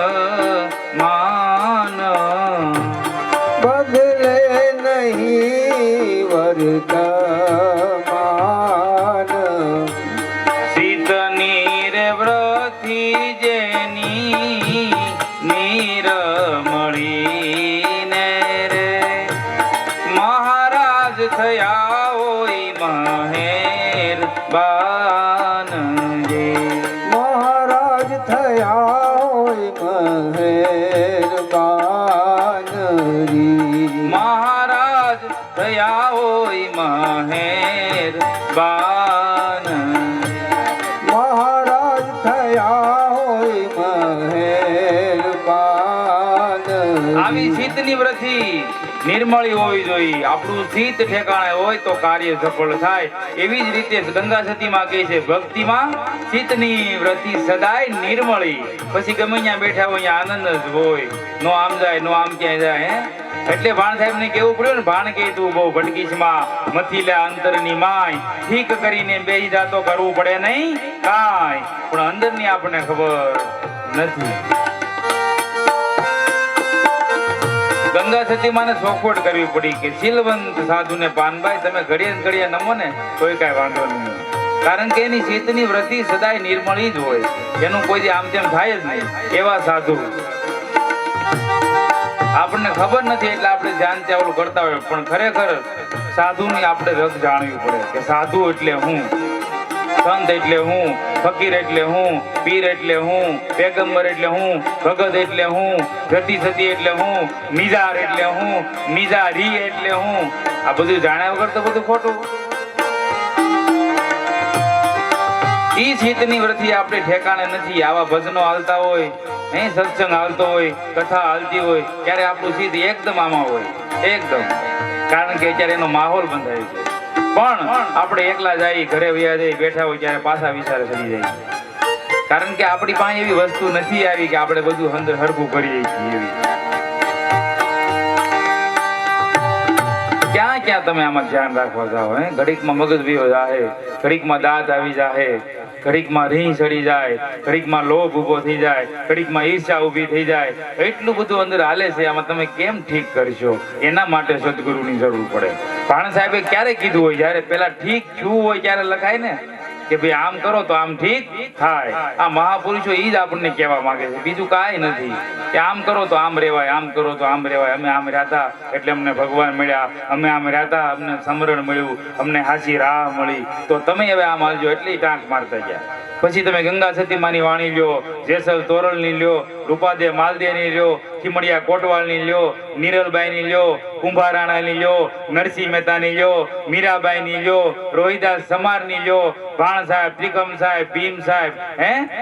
બદલે નહીં વર્તમાન. શીતની રે વ્રથી જેની નિરમળીને રે મહારાજ થયા હોય મહેરબાનજી. મહારાજ થયા હોય મહેરબાનજી. મહારાજ થયા હોય મહેરબાન. મહારાજ થયા હોય મહેરબાન. આવી શીતની વ્રતિ નિર્મળી હોવી જોઈએ. આપણું શીત ઠેકાણે હોય તો કાર્ય સફળ થાય. એવી જ રીતે ગંગા સતીમાં કહે છે, ભક્તિમાં શીતની વ્રતિ સદાય નિર્મળી. પછી ગમે ત્યાં બેઠા હોય આનંદ જ હોય, નો આમ જાય નો આમ ક્યાંય જાય. એટલે ભાણ સાહેબ ને કેવું પડ્યું ને, ભાણ કે તું બહુ ભટકીશમાં મથી લે અંતરની માય, ઠીક કરીને બેહી જાતો કરવું પડે નહીં કાંઈ, પણ અંદરની આપણને ખબર નથી. ગંગા સતી માને ચોખવટ કરવી પડી કે શીલવંત સાધુને પાનભાઈ તમે ઘડીએ ને ઘડીએ નમો ને તોય કાંઈ વાંધો નહીં, કારણ કે એની શીતની વ્રતિ સદાય નિર્મળી જ હોય, એનું કોઈ આમ તેમ થાય જ નહીં. એવા સાધુ આપણને ખબર નથી એટલે આપણે ધ્યાન ત્યાં કરતા હોય, પણ ખરેખર સાધુની આપણે રસ જાણવી પડે કે સાધુ એટલે હું, સંત એટલે હું, ફકીર એટલે હું, પીર એટલે હું, પેગંબર એટલે હું, ભગત એટલે હું, જતી સતી એટલે હું, નિજાર એટલે હું, નિજારી એટલે હું. આ બધું જાણ્યા વગર તો બધું ખોટું. ઈ શીતની વ્રતિ આપણે ઠેકાણે નથી. આવા ભજનો હાલતા હોય, સત્સંગ હાલતો હોય, કથા હાલતી હોય, ત્યારે આપણું શીત એકદમ આમાં હોય, એકદમ, કારણ કે અત્યારે એનો માહોલ બંધાય છે. પણ આપણે એકલા જાય, ઘરે વયા જઈ બેઠા હોય ત્યારે પાછા વિચારે ચડી જાય, કારણ કે આપણી પાસે એવી વસ્તુ નથી આવી કે આપણે બધું અંદર હરખું કરીએ છીએ. એવી ક્યાં ક્યાં તમે આમાં ધ્યાન રાખવા જાઓ, ઘડીકમાં મગજ વિયો જાય, ઘડીકમાં દાંત આવી જાય, ઘડીકમાં રીહ ચડી જાય, ઘડીકમાં લોભ ઉભો થઈ જાય, ઘડીકમાં ઈર્ષા ઊભી થઈ જાય. એટલું બધું અંદર હાલે છે, આમાં તમે કેમ ઠીક કરશો? એના માટે સદગુરુની જરૂર પડે. ભાણ સાહેબે ક્યારે કીધું હોય? જ્યારે પેલા ઠીક થયું હોય ત્યારે લખાય ને કે ભાઈ આમ કરો તો આમ ઠીક થાય. આ મહાપુરુષો ઈ જ આપણને કહેવા માંગે છે, બીજું કાંઈ નથી. કે આમ કરો તો આમ રેવાય, આમ કરો તો આમ રેવાય. અમે આમ રહેતા એટલે અમને ભગવાન મળ્યા, અમે આમ રહેતા અમને સમરણ મળ્યું, અમને હાસી રાહ મળી, તો તમે હવે આમ હાલજો. એટલી ટાંક મારતા ગયા. પછી તમે ગંગા સતીમાની વાણી લ્યો, જેસલ તોરલની લ્યો, રૂપાદે માલદેની લ્યો, ખીમડિયા કોટવાલની લ્યો, નીરલબાઈની લ્યો, કુંભારાણાની લ્યો, નરસિંહ મહેતાની લ્યો, મીરાબાઈની લ્યો, રોહિદાસ સમારની લ્યો, ભાણ સાહેબ, ત્રિકમ સાહેબ, ભીમ સાહેબ,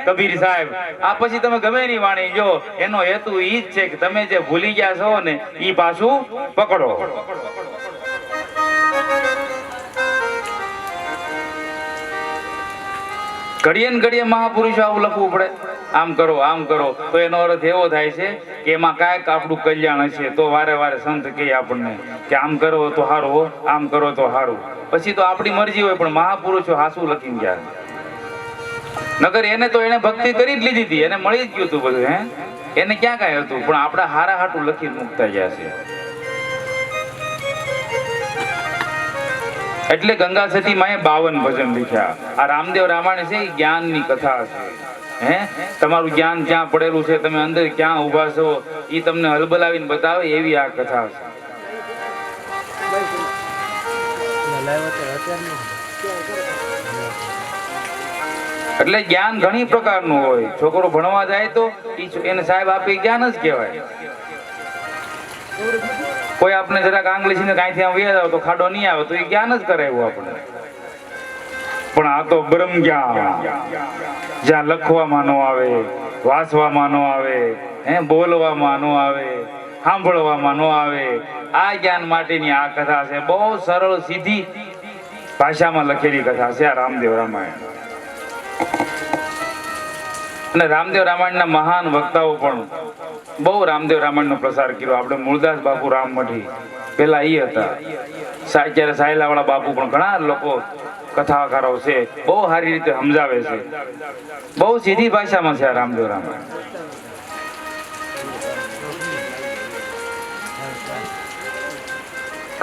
કબીર સાહેબ, આ પછી તમે ગમે એની વાણી લ્યો, એનો હેતુ ઈ જ છે કે તમે જે ભૂલી ગયા છો ને ઈ પાછું પકડો. ઘડીએ ને ઘડીએ મહાપુરુષો આવું લખવું પડે, આમ કરો તો એનો અર્થ એવો થાય છે કે એમાં કાંઈક આપણું કલ્યાણ હશે. તો વારે વારે સંત કહે આપણને કે આમ કરો તો સારું, આમ કરો તો સારું. પછી તો આપણી મરજી હોય, પણ મહાપુરુષો હાસું લખીને ગયા. નગર એને તો એને ભક્તિ કરી જ લીધી હતી, એને મળી જ ગયું હતું બધું. એને ક્યાં કાંઈ હતું, પણ આપણા હારા હાટું લખીને મૂકતા ગયા છે. એટલે ગંગા સતી માએ 52 ભજન લખ્યા. આ રામદેવ રામાયણ છે એ જ્ઞાનની કથા છે. તમારું જ્ઞાન ક્યાં પડેલું છે, તમે અંદર ક્યાં ઊભા છો, એ તમને હલબલાવીને બતાવે એવી આ કથા છે. એટલે જ્ઞાન ઘણી પ્રકારનું હોય. છોકરો ભણવા જાય તો એને સાહેબ આપે જ્ઞાન જ કહેવાય. કોઈ આપણે જરાક આંગળી છે ને કાંઈથી આમ વ્યા જાવ તો ખાડો નહીં આવે તો એ જ્ઞાન જ કરાવ્યું આપણે. પણ આ તો બ્રહ્મ જ્ઞાન, જ્યાં લખવામાં ન આવે, વાંચવામાં ન આવે, બોલવામાં ન આવે, સાંભળવામાં ન આવે, આ જ્ઞાન માટેની આ કથા છે. બહુ સરળ સીધી ભાષામાં લખેલી કથા છે આ રામદેવ રામાયણ. અને રામદેવ રામાયણના મહાન વક્તાઓ પણ બહુ રામદેવ રામાયણનો પ્રસાર કર્યો. આપણે મૂળદાસ બાપુ રામમઠી પેલા એ હતા. અત્યારે સાયલાવાળા બાપુ પણ ઘણા લોકો કથાકારો છે, બહુ સારી રીતે સમજાવે છે. બહુ સીધી ભાષામાં છે આ રામદેવ રામાયણ.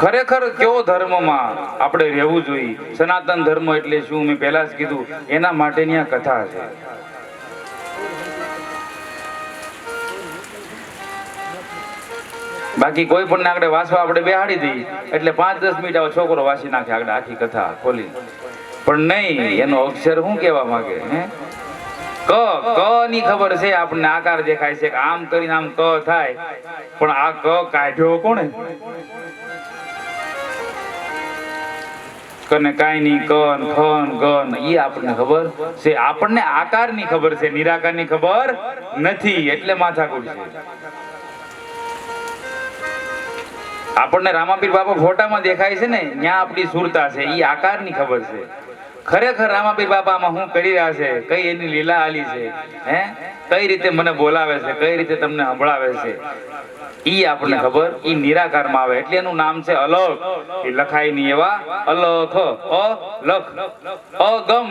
ખરેખર કયો ધર્મમાં આપણે રહેવું જોઈએ, સનાતન ધર્મ એટલે શું, મેં પહેલા જ કીધું, એના માટેની આ કથા છે. બાકી કોઈ પણ આગળ વાંચવા આપણે બેહાડી દઈએ એટલે 5-10 મિનિટ આવો છોકરો વાંચી નાખે આગળ આખી કથા ખોલી. પણ નહીં, એનો અક્ષર શું કહેવા માંગે? ક ની ખબર છે આપણને, આકાર દેખાય છે કે આમ કરીને આમ ક થાય, પણ આ ક કાઢ્યો કોણે? કને કાઈ ની કન ખન ગન ઈ આપણને ખબર છે. આપણને આકારની ખબર છે, નિરાકારની ખબર નથી, એટલે માથાકૂટ છે. આપણને રામાપીર બાપા ફોટામાં દેખાય છે ને, ત્યાં આપણી સુરતા છે, ઈ આકારની ખબર છે. ખરેખર રામાપીર બાપા આમાં શું કરી રહ્યા છે, કઈ એની લીલા આલી છે, કઈ રીતે મને બોલાવે છે, કઈ રીતે તમને સંભળાવે છે, ઈ આપણને ખબર. ઈ નિરાકારમાં આવે એટલે એનું નામ છે અલખ. એ લખાય નહીં એવા અલખ, અલખ, અગમ,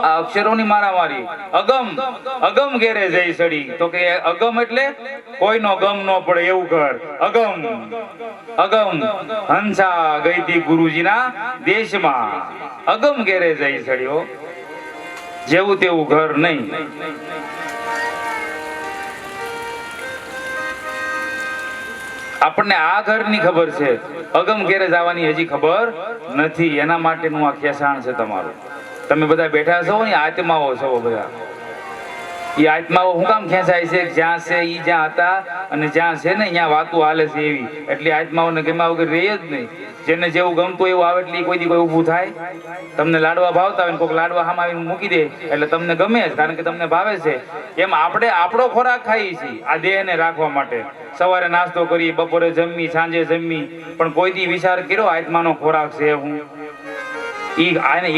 આ અક્ષરોની મારામારી. અગમ, અગમ ઘેરે જઈ સડી, તો કે અગમ એટલે કોઈનો ગમ ન પડે એવું ઘર. અગમ, અગમ હંસા ગઈ હતી ગુરુજીના દેશમાં, અગમ ઘેરે જઈ સડ્યો, જેવું તેવું ઘર નહીં. આપણને આ ઘરની ખબર છે, અગમ ઘેરે જવાની હજી ખબર નથી. એના માટેનું આ ખેસાણ છે તમારું. તમે બધા બેઠા છો ને, આત્માઓ છો બધા. એ આત્માઓ હું કામ ખેંચાય છે? જ્યાં છે ઈ જ્યાં હતા અને જ્યાં છે ને ત્યાં વાતું હાલે છે એવી. એટલે આત્માઓને ગમ્યા વગર રહે જ નહીં. જેને જેવું ગમતું એવું આવે એટલે કોઈ દી કોઈ ઊભું થાય. તમને લાડવા ભાવતા હોય ને કોઈક લાડવા હામ આવીને મૂકી દે એટલે તમને ગમે જ, કારણ કે તમને ભાવે છે. એમ આપણે આપણો ખોરાક ખાઈએ છીએ આ દેહને રાખવા માટે. સવારે નાસ્તો કરી, બપોરે જમી, સાંજે જમી, પણ કોઈ દી વિચાર કર્યો આત્માનો ખોરાક છે હું?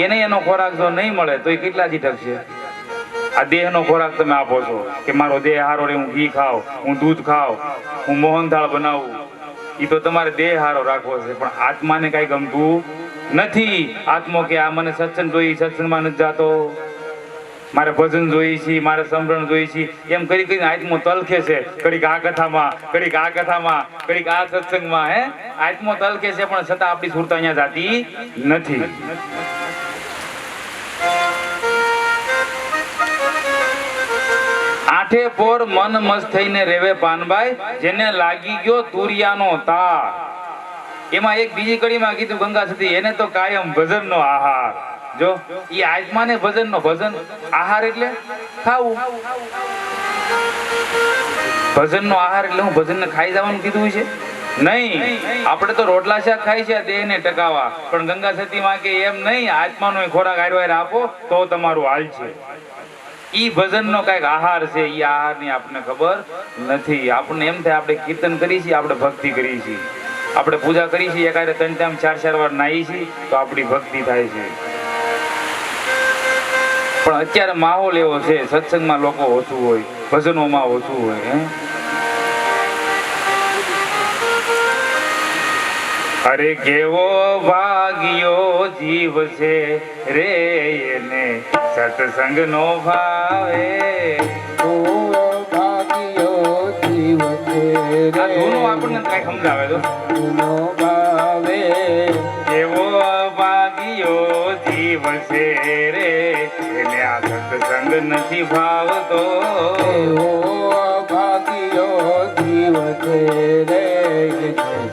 એને એનો ખોરાક જો નહીં મળે તો એ કેટલા દી ટકશે? આ દેહનો ખોરાક તમે આપો છો કે મારો દેહ હારો રે, હું ઘી ખાઉં, હું દૂધ ખાઉં, હું મોહનથાળ બનાવું, એ તો તમારે દેહ હારો રાખવો છે. પણ આત્માને કઈ ગમતું નથી. આત્મો કે આ મને સત્સંગ જોઈ, સત્સંગમાં નથી જાતો, મારે ભજન જોઈ છે, મારે સમરણ જોઈ છે, એમ કરી કરીને આત્મો તલખે છે. ઘડીક આ કથામાં, ઘડીક આ કથામાં, ઘડીક આ સત્સંગમાં. આત્મો તલખે છે, પણ છતાં આપણી સુરતા અહીંયા જાતી નથી. આઠે પોર મન મસ્ત થઈને રેવે પાનબાઈ, જેને લાગી ગયો તુરિયાનો તાર. એમાં એક બીજી કડીમાં કીધું ગંગા સતી, એને તો કાયમ ભજનનો આહાર. જો ઈ આત્માને ભજનનો, ભજન આહાર એટલે ખાવું. ભજનનો આહાર એટલે હું ભજનને ખાઈ જવાનું કીધું છે? નહીં. આપણે તો રોટલા શાક ખાઈ છે દેહને ટકાવવા, પણ ગંગા સતી માં કે એમ નહીં, આત્માનો ખોરાક હારવાર આપો તો તમારું હાલ છે. ઈ ભજનનો કઈક આહાર છે, ઈ આહારની આપણને ખબર નથી. આપણને એમ થાય આપણે કીર્તન કરીએ છીએ, આપણે ભક્તિ કરીએ છીએ, આપણે પૂજા કરીએ છીએ, એકારે 3 ટાઈમ 4 વાર નાહી છીએ તો આપણી ભક્તિ થાય છે. પણ અત્યારે માહોલ એવો છે, સત્સંગમાં લોકો ઓછું હોય, ભજનોમાં ઓછું હોય. અરે કેવો ભાગ્યો જીવ છે રે, એને સત્સંગ નો ભાવે. ભાગ્યો જીવ છે આ ધૂનો આપણને કઈ સમજાવે તો નો ભાવે. કેવો ભાગ્યો જીવ છે રે, એને આ સત્સંગ નથી ભાવતો. એવો ભાગ્યો જીવ છે રે,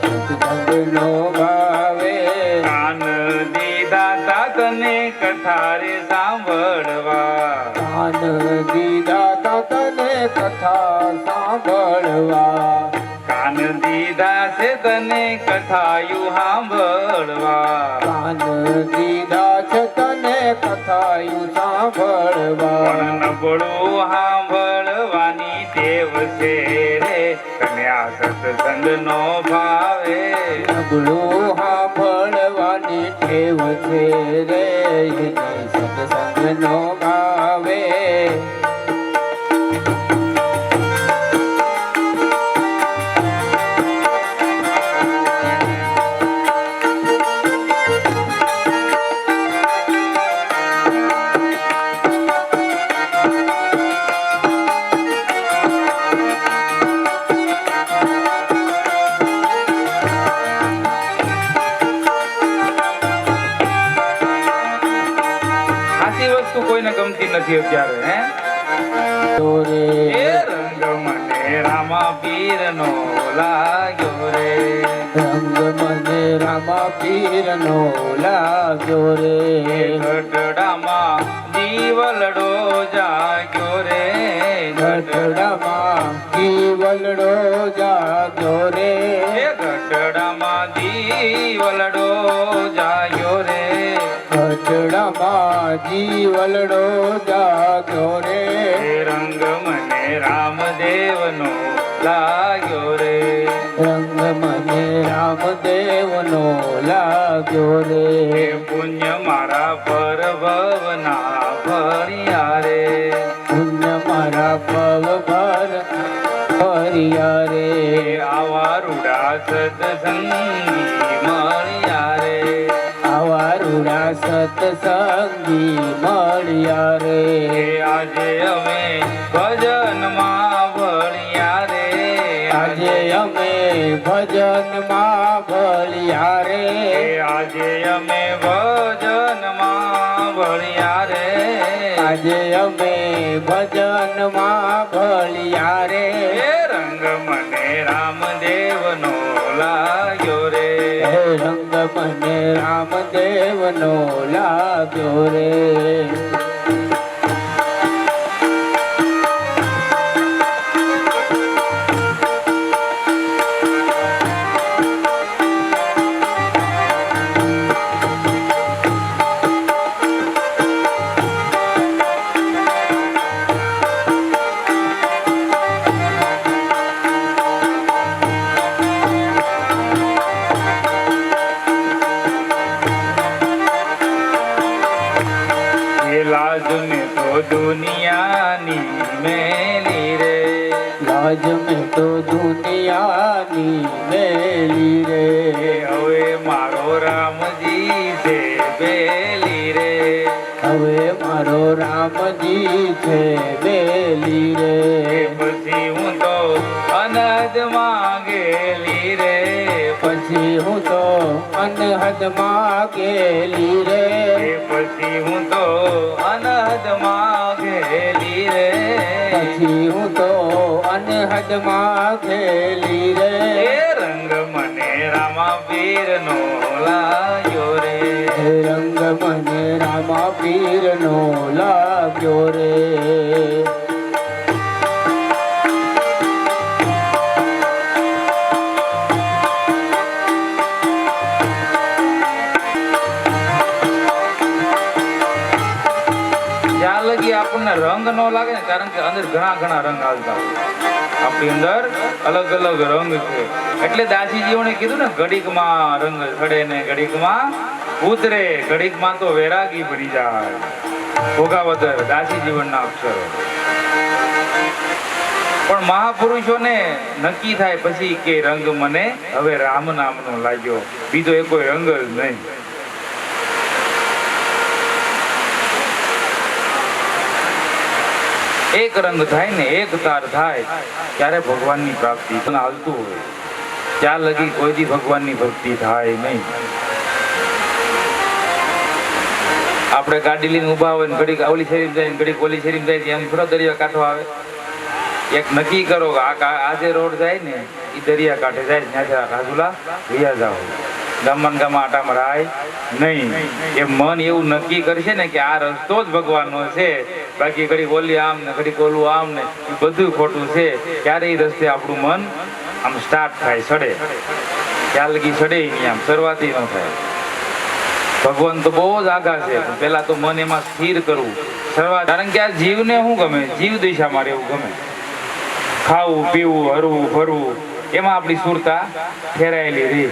સત્સંગનો ભાવે. કાન દીધા તા તને કથા રે સાંભળવા, કાન દીધા તા તને કથા સાંભળવા. કાન દીધા છે તને કથાયું સાંભળવા. કાન દીધા છે તને કથાયું સાંભળવા. પણ નબળું સાંભળવાની ટેવ છે રે, તને આ સત્સંગ નો ભાવે. નબળું સાંભળવાની ટેવ છે રે, સત્સંગનો ભાવે. સાચી વસ્તુ કોઈને ગમતી નથી અત્યારે. રે એ રંગ મને રામા પીર નો લાગ્યો રે, રંગ મને રામા પીરનો લાગ્યો રે. ગઢડામાં જીવલડો જાગ્યો રે, ગઢડામાં જીવલડો જાગ્યો રે. એ ગઢડામાં જીવલડો જાગ્યો રે. ગઢડામાં જીવલડો જાગ્યો રે. એ રંગ મને રામદેવ નો લાગ્યો રે, રંગ મને રામદેવનો લાગ્યો રે. એ પુણ્ય મારા પર ભવના ભર્યા રે, પુણ્ય મારા પગ ભર ફર્યા રે. એ આવા રૂડા સત્સંગી મળ્યા રે, આવા રૂડા સત્સંગી મળ્યા રે. એ આજે અમે ભજનમાં ભળ્યા રે, આજે અમે ભજનમાં ભળ્યા રે. એ આજે અમે ભજનમાં ભળ્યા રે. આજે અમે ભજનમાં ભળ્યા રે. એ રંગ મને રામદેવ નો લાગ્યો રે, હે રંગ મને રામદેવનો લાગ્યો રે. એ લાજ ને તો દુનિયાની મેલી રે, લાજ મેં તો દુનિયાની મેલી રે. એ હવે મારો રામજી છે બેલી રે, હવે મારો રામજી છે બેલી રે. એ પછી હું તો અનહદ માંગેલી રે, પછી હું તો અનહદમાં ગેલી રે. એ પછી હું તો અનહદ માંગેલી રે. પછી હું તો અનહદમાં ગેલી રે. એ રંગ મને રામા પીર નો લાગ્યો રે, હે રંગ મને રામા પીરનો લાગ્યો રે. રંગ ન લાગે ને, કારણ કે અંદર ઘણા રંગ આવતા હોય. આપણી અંદર અલગ અલગ રંગ છે. એટલે દાસીજીઓને કીધું ને, ઘડીકમાં રંગ ચડે ને ઘડીકમાં ઉતરે, ઘડીકમાં તો વૈરાગી બની જાય. ભોગાવદર દાસી જીવનના અક્ષરો. પણ મહાપુરુષોને નક્કી થાય પછી કે રંગ મને હવે રામ નામનો લાગ્યો, બીજો એ કોઈ રંગ જ નહીં. એક રંગ થાય ને એક તાર થાય ત્યારે ભગવાનની પ્રાપ્તિ હાલતું હોય. ત્યાં લગી કોઈ દી ભગવાનની ભક્તિ થાય નહીં. આપણે ગાડી લઈને ઉભા હોય ને ઘડીક ઓલી શેરીમાં જાય ને ઘડીક ઓલી શેરીમાં જાય, એમ થોડો દરિયા કાંઠો આવે. એક નક્કી કરો કે આ જે રોડ જાય ને એ દરિયા કાંઠે જાય, ત્યાં રાજુલા વિયા જાઓ, ગામમાં આટા મરાય નહીં. એ મન એવું નક્કી કરશે ને કે આ રસ્તો જ ભગવાનનો છે, બાકી ઘડી ઓલી આમ ને ઘડી ઓલું આમ ને એ બધું ખોટું છે. ત્યારે એ રસ્તે આપણું મન આમ સ્ટાર્ટ થાય, ચડે. ત્યાં લગી ચડે નહીં, આમ શરૂઆતી ન થાય. ભગવાન તો બહુ જ આગા છે, પેલા તો મન એમાં સ્થિર કરવું શરૂઆત. કારણ કે આ જીવને શું ગમે? જીવ દિશામાં રહેવું ગમે. ખાવું પીવું હરવું ફરવું એમાં આપણી સુરતા ફેરાયેલી રહી.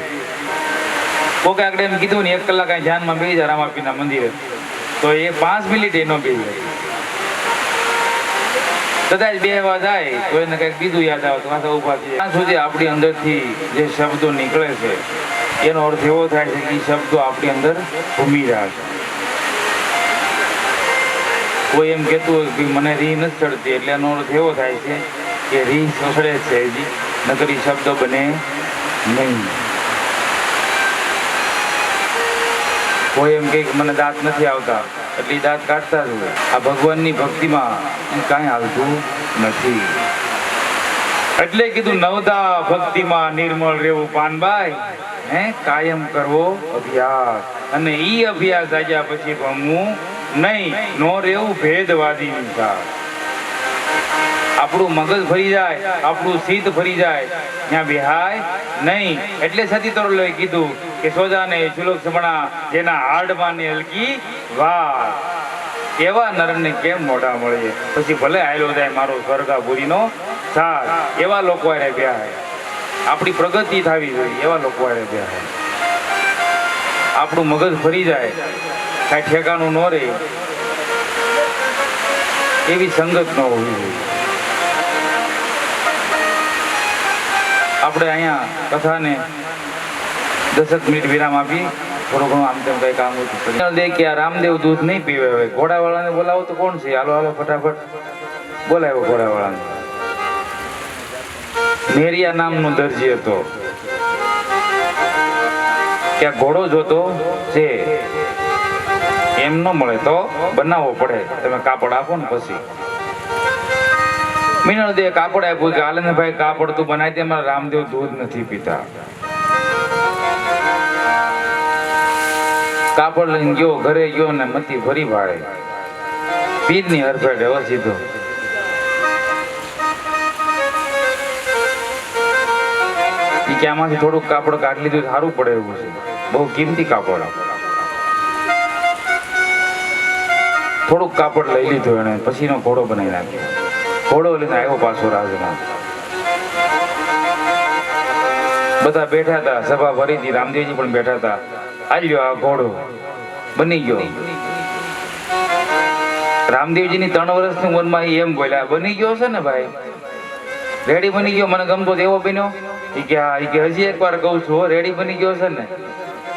કોકે આગળ એમ કીધું ને 1 કલાક અહીં ધ્યાનમાં બેસી જાય રામાપીના મંદિરે, તો એ 5 મિનિટ એનો બેસી જાય. કદાચ બેહવા જાય તો એને કંઈક બીજું યાદ આવે તો પાછા ઉભા થઈ જાય. ત્યાં સુધી આપણી અંદરથી જે શબ્દો નીકળે છે એનો અર્થ એવો થાય છે કે એ શબ્દો આપણી અંદર ઘૂમી રહ્યા છે. કોઈ એમ કહેતું હોય કે મને રી નથી ચડતી, એટલે એનો અર્થ એવો થાય છે કે રી સસડે છે હજી, નકર ઈ શબ્દ બને નહીં. કોઈ એમ કે મને દાંત નથી આવતા, એટલે દાંત કાઢતા જ હોય. આ ભગવાનની ભક્તિમાં કાંઈ હાલતું નથી. એટલે કીધું નવદા ભક્તિમાં નિર્મળ રહેવું પાનબાઈ, કાયમ કરવો અભ્યાસ, અને ઈ અભ્યાસ આવ્યા પછી ભમવું નહીં, નો રહેવું ભેદવાદીની સાથે. આપણું મગજ ફરી જાય, આપણું સિદ્ધ ફરી જાય, ત્યાં બિહાય નહીં. એટલે સતી તરોલોએ કીધું કે સોજાને ચુલક સમણા જેના હાડમાં ને હલકી વાત, એવા નરને કેમ મોઢા મળે? પછી ભલે આયલો જાય મારો સ્વર્ગાપુરીનો સાથ, એવા લોકો આરે બિહાય. આપણી પ્રગતિ થવી જોઈએ એવા લોકો આરે બિહાય. આપણું મગજ ફરી જાય, કાંઈ ઠેકાણું ન રહે, એવી સંગત ન હોવી જોઈએ. આપણે અહીંયા કથાને 10 મિનિટ વિરામ આપી, થોડું ઘણું આમ તેમ કઈ કામ હતું દે કે આ રામદેવ દૂધ નહીં પીવે. હવે ઘોડાવાળાને બોલાવો તો કોણ છે? હાલો હાલો ફટાફટ બોલાવ્યો ઘોડાવાળાને. મેરિયા નામનો દરજી હતો, ક્યાં ઘોડો જોતો છે, એમ ન મળે તો બનાવવો પડે. તમે કાપડ આપો ને પછી મીનળ દે કાપડ આપ્યું કે હાલે ને ભાઈ કાપડ તું બનાવી દે, મારા રામદેવ દૂધ નથી પીતા. કાપડ લઈને ગયો, ઘરે ગયો ને મતી ભરી ભાડે પીરની હરફેટ હવે સીધો. કે આમાંથી થોડુંક કાપડ કાઢી લીધું સારું પડે એવું છે, બહુ કિંમતી કાપડ. થોડુંક કાપડ લઈ લીધું એને, પછી નો ઘોડો બનાવી નાખ્યો. ઘોડો લઈને આવ્યો પાછો રાજમાં. બધા બેઠા હતા, સભા ભરી હતી, રામદેવજી પણ બેઠા હતા. આવ્યો આ ઘોડો બની ગયો. રામદેવજીની 3 વર્ષની ઉંમરમાં એમ બોલ્યા, બની ગયો છે ને ભાઈ, રેડી બની ગયો, મને ગમતો એવો બન્યો. કે હજી એકવાર કહું છું, રેડી બની ગયો છે ને,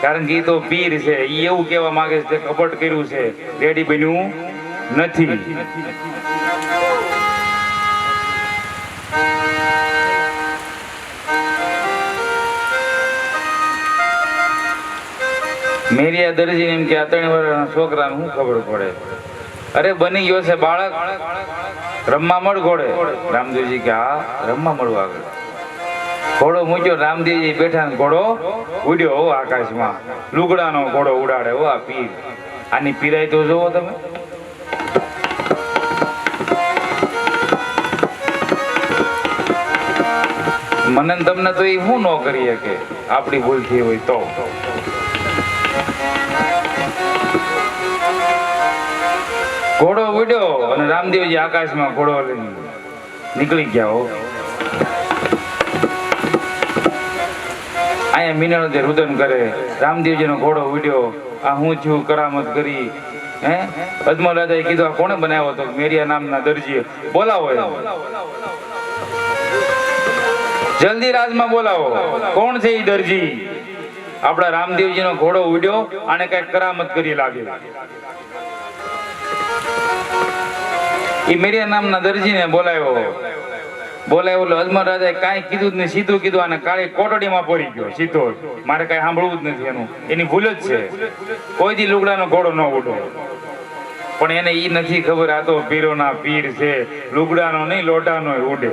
કારણ કે એ તો પીર છે, એ એવું કહેવા માંગે છે કપટ કર્યું છે, રેડી બન્યું નથી. મેરિયા દરજી એમ કે આ 3 વર્ષના છોકરાને શું ખબર પડે? અરે બની ગયો છે બાળક, રમવા મળ ઘોડે. રામદેવજી કે હા રમવા મળવા આગળ. ઘોડો મૂક્યો, રામદેવજી બેઠા ને ઘોડો ઉડ્યો હો આકાશમાં. લુગડાનો ઘોડો ઉડાડે હો આ પીર. આની પીરાય તો જોવો તમે. મને તમને તો એ શું ન કરી શકે, આપણી ભૂલ થઈ હોય તો. ઘોડો ઉડ્યો અને રામદેવજી આકાશમાં ઘોડો લઈને નીકળી ગયા હો. અહીંયા મીનળદેવ રુદન કરે, રામદેવજીનો ઘોડો ઉડ્યો, આ હું છું કરામત કરી. હે અજમલ રાજાએ કીધું આ કોણે બનાવ્યો હતો? મેરિયા નામના દરજીએ. બોલાવો એમ. જલ્દી રાજમાં બોલાવો. કોણ છે એ દરજી? આપણા રામદેવજીનો ઘોડો ઉડ્યો, આને કઈક કરામત કરી લાગે. એ મેરિયા નામના દરજીને બોલાવ્યો. એટલે અજમલ રાજાએ કાંઈ કીધું જ નહીં, સીધું કીધું અને કાળી કોટડીમાં પડી ગયો સીધો. મારે કાંઈ સાંભળવું જ નથી એનું, એની ભૂલ જ છે. કોઈ દી લુગડાનો ઘોડો ન ઉડો. પણ એને ઈ નથી ખબર આ તો પીરોના પીર છે, લુગડાનો નહીં લોટાનો ઉડે.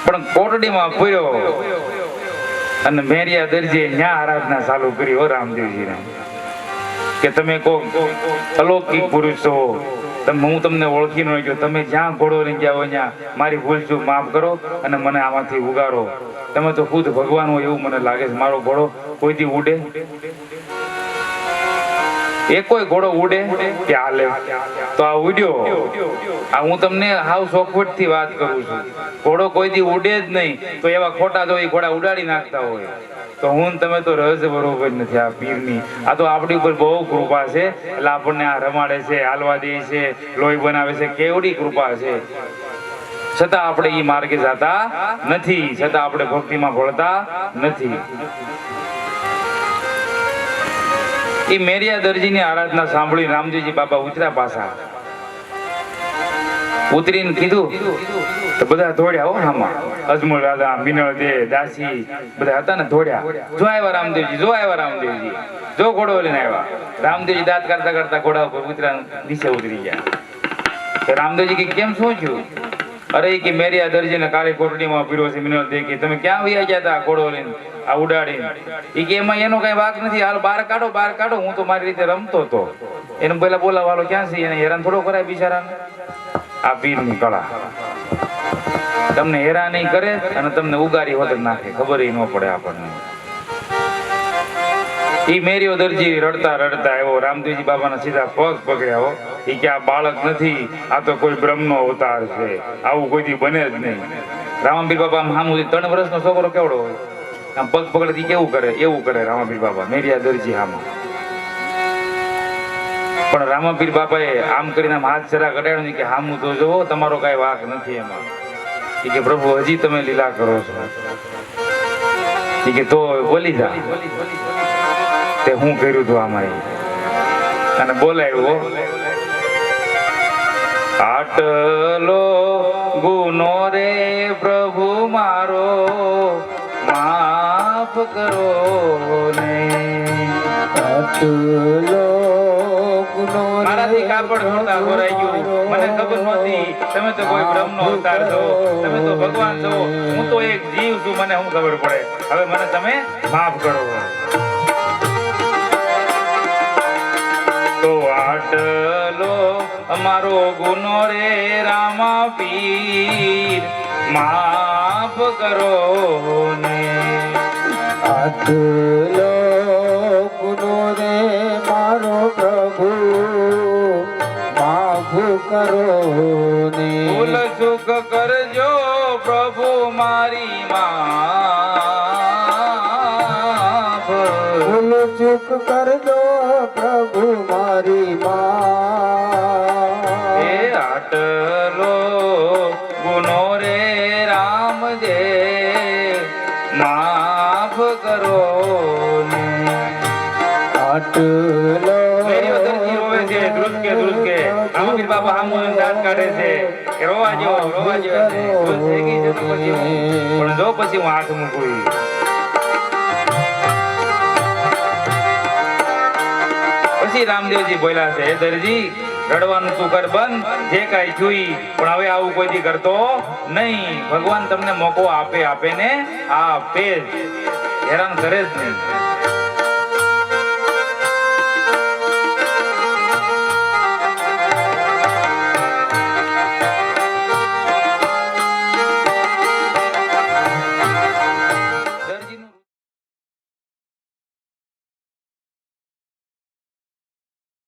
પણ કોટડીમાં પડ્યો અને મેરિયા દરજીએ ન્યા આરાધના ચાલુ કરી હો રામદેવજીને કે તમે અલૌકિક પુરુષ છો, હું તમને ઓળખી ન ગયો. તમે જ્યાં ઘોડો લઈને ગયા હોય ત્યાં મારી ભૂલ ચૂક માફ કરો અને મને આમાંથી ઉગારો. તમે તો ખુદ ભગવાન હોય એવું મને લાગે છે. મારો ઘોડો કોઈથી ઉડે? એ કોઈ ઘોડો ઉડે કે હાલે? તો આ ઉડ્યો. આ હું તમને હાવ ચોખવટ થી વાત કરું છું. ઘોડો કોઈથી ઉડે જ નહીં. તો એવા ખોટા તો એ ઘોડા ઉડાડી નાખતા હોય. તો હું તમે તો રહસ્ય બરોબર નથી આ પીરની. આ તો આપણી ઉપર બહુ કૃપા છે, એટલે આપણને આ રમાડે છે, હાલવા દે છે, લોહી બનાવે છે. કેવડી કૃપા છે. છતાં આપણે એ માર્ગે જતા નથી, છતાં આપણે ભક્તિમાં ભળતા નથી. એ મેરિયા દરજીની આરાધના સાંભળી રામદેવજી બાબા ઉતર્યા પાછા. ઉતરીને કીધું તો બધા દોડ્યા હો આમાં. અજમલ રાજા, મીનળદેવ, દાસી બધા હતા ને, દોડ્યા. જો આવ્યા રામદેવજી, જો આવ્યા રામદેવજી, જો ઘોડો લઈને આવ્યા. રામદેવજી દાંત કાઢતા કાઢતા ઘોડા ઉપર ઉતર્યા, નીચે ઉતરી ગયા. તો રામદેવજી કે કેમ શું થયું? અરે કે મેરિયા દરજીને કાળી કોટડીમાં પીરો છે. મીનળદેવ કે તમે ક્યાં વયા ગયા હતા ઘોડો લઈને આ ઉડાડીને? એ કે એમાં એનો કઈ વાક નથી, હાલ બહાર કાઢો, બહાર કાઢો. હું તો મારી રીતે રમતો હતો. એને પેલા બોલાવાલો ક્યાં છે? એને હેરાન થોડો કરાય બિચારાને. આ પીરની કળા તમને હેરાન નહીં કરે અને તમને ઉગારી વગર નાખે, ખબર ન પડે આપણને. એ મેરિયો દરજી રડતા રડતા આવ્યો, રામદેવજી બાબાના સીધા પગ પકડ્યા હો. એ કે આ બાળક નથી, આ તો કોઈ બ્રહ્મનો અવતાર છે, આવું કોઈથી બને જ નહીં. રામાપીર બાબા સામું 3 વર્ષનો છોકરો કેવડો હોય, આમ પગ પકડતી કેવું કરે? એવું કરે રામાપીર બાબા મેરિયા દરજી સામું. પણ રામાપીર બાપાએ આમ કરીને હાથ જરા કઢાડ્યો કે હામું તો જોવો, તમારો કઈ વાક નથી એમાં. કે પ્રભુ હજી તમે લીલા કરો છો. કે તો બોલી જા તે હું કર્યું હતું આમાં. અને બોલાયો આટલો ગુનો રે પ્રભુ મારો માફ કરો ને. આટલો ગુનો મારાથી કાપડ છોડતા ભરાઈ ગયું. મને ખબર નહોતી તમે તો કોઈ બ્રહ્મનો અવતાર છો, તમે તો ભગવાન છો. હું તો એક જીવ છું, મને શું ખબર પડે? હવે મને તમે માફ કરો. તો આટલો અમારો ગુનો રે રામા પીર માફ કરો ને. આટલો ગુનો રે મારો પ્રભુ માફ કરો ને. ભૂલ સુખ કરજો પ્રભુ મારી માફ. ભૂલ ચૂક કરજો પ્રભુ મારી માં. એ આટલો ગુનો રે રામદેવ માફ કરો ને. આટલો મેરિયો દરજી રોવે છે, ધ્રુસકે ધ્રુસકે. રામાપીર બાબા સામું દાંત કાઢે છે કે રોવા જેવો છે. ધ્રુસ થઈ ગઈ છે તો પછી પણ જો પછી હું હાથ મૂકું. પછી રામદેવજી બોલ્યા છે, દરજી રડવાનું તું કર બંધ, જે કાંઈ જોઈ પણ હવે આવું કોઈથી કરતો નહીં. ભગવાન તમને મોકો આપે ને આપે જ, હેરાન કરે જ નહીં.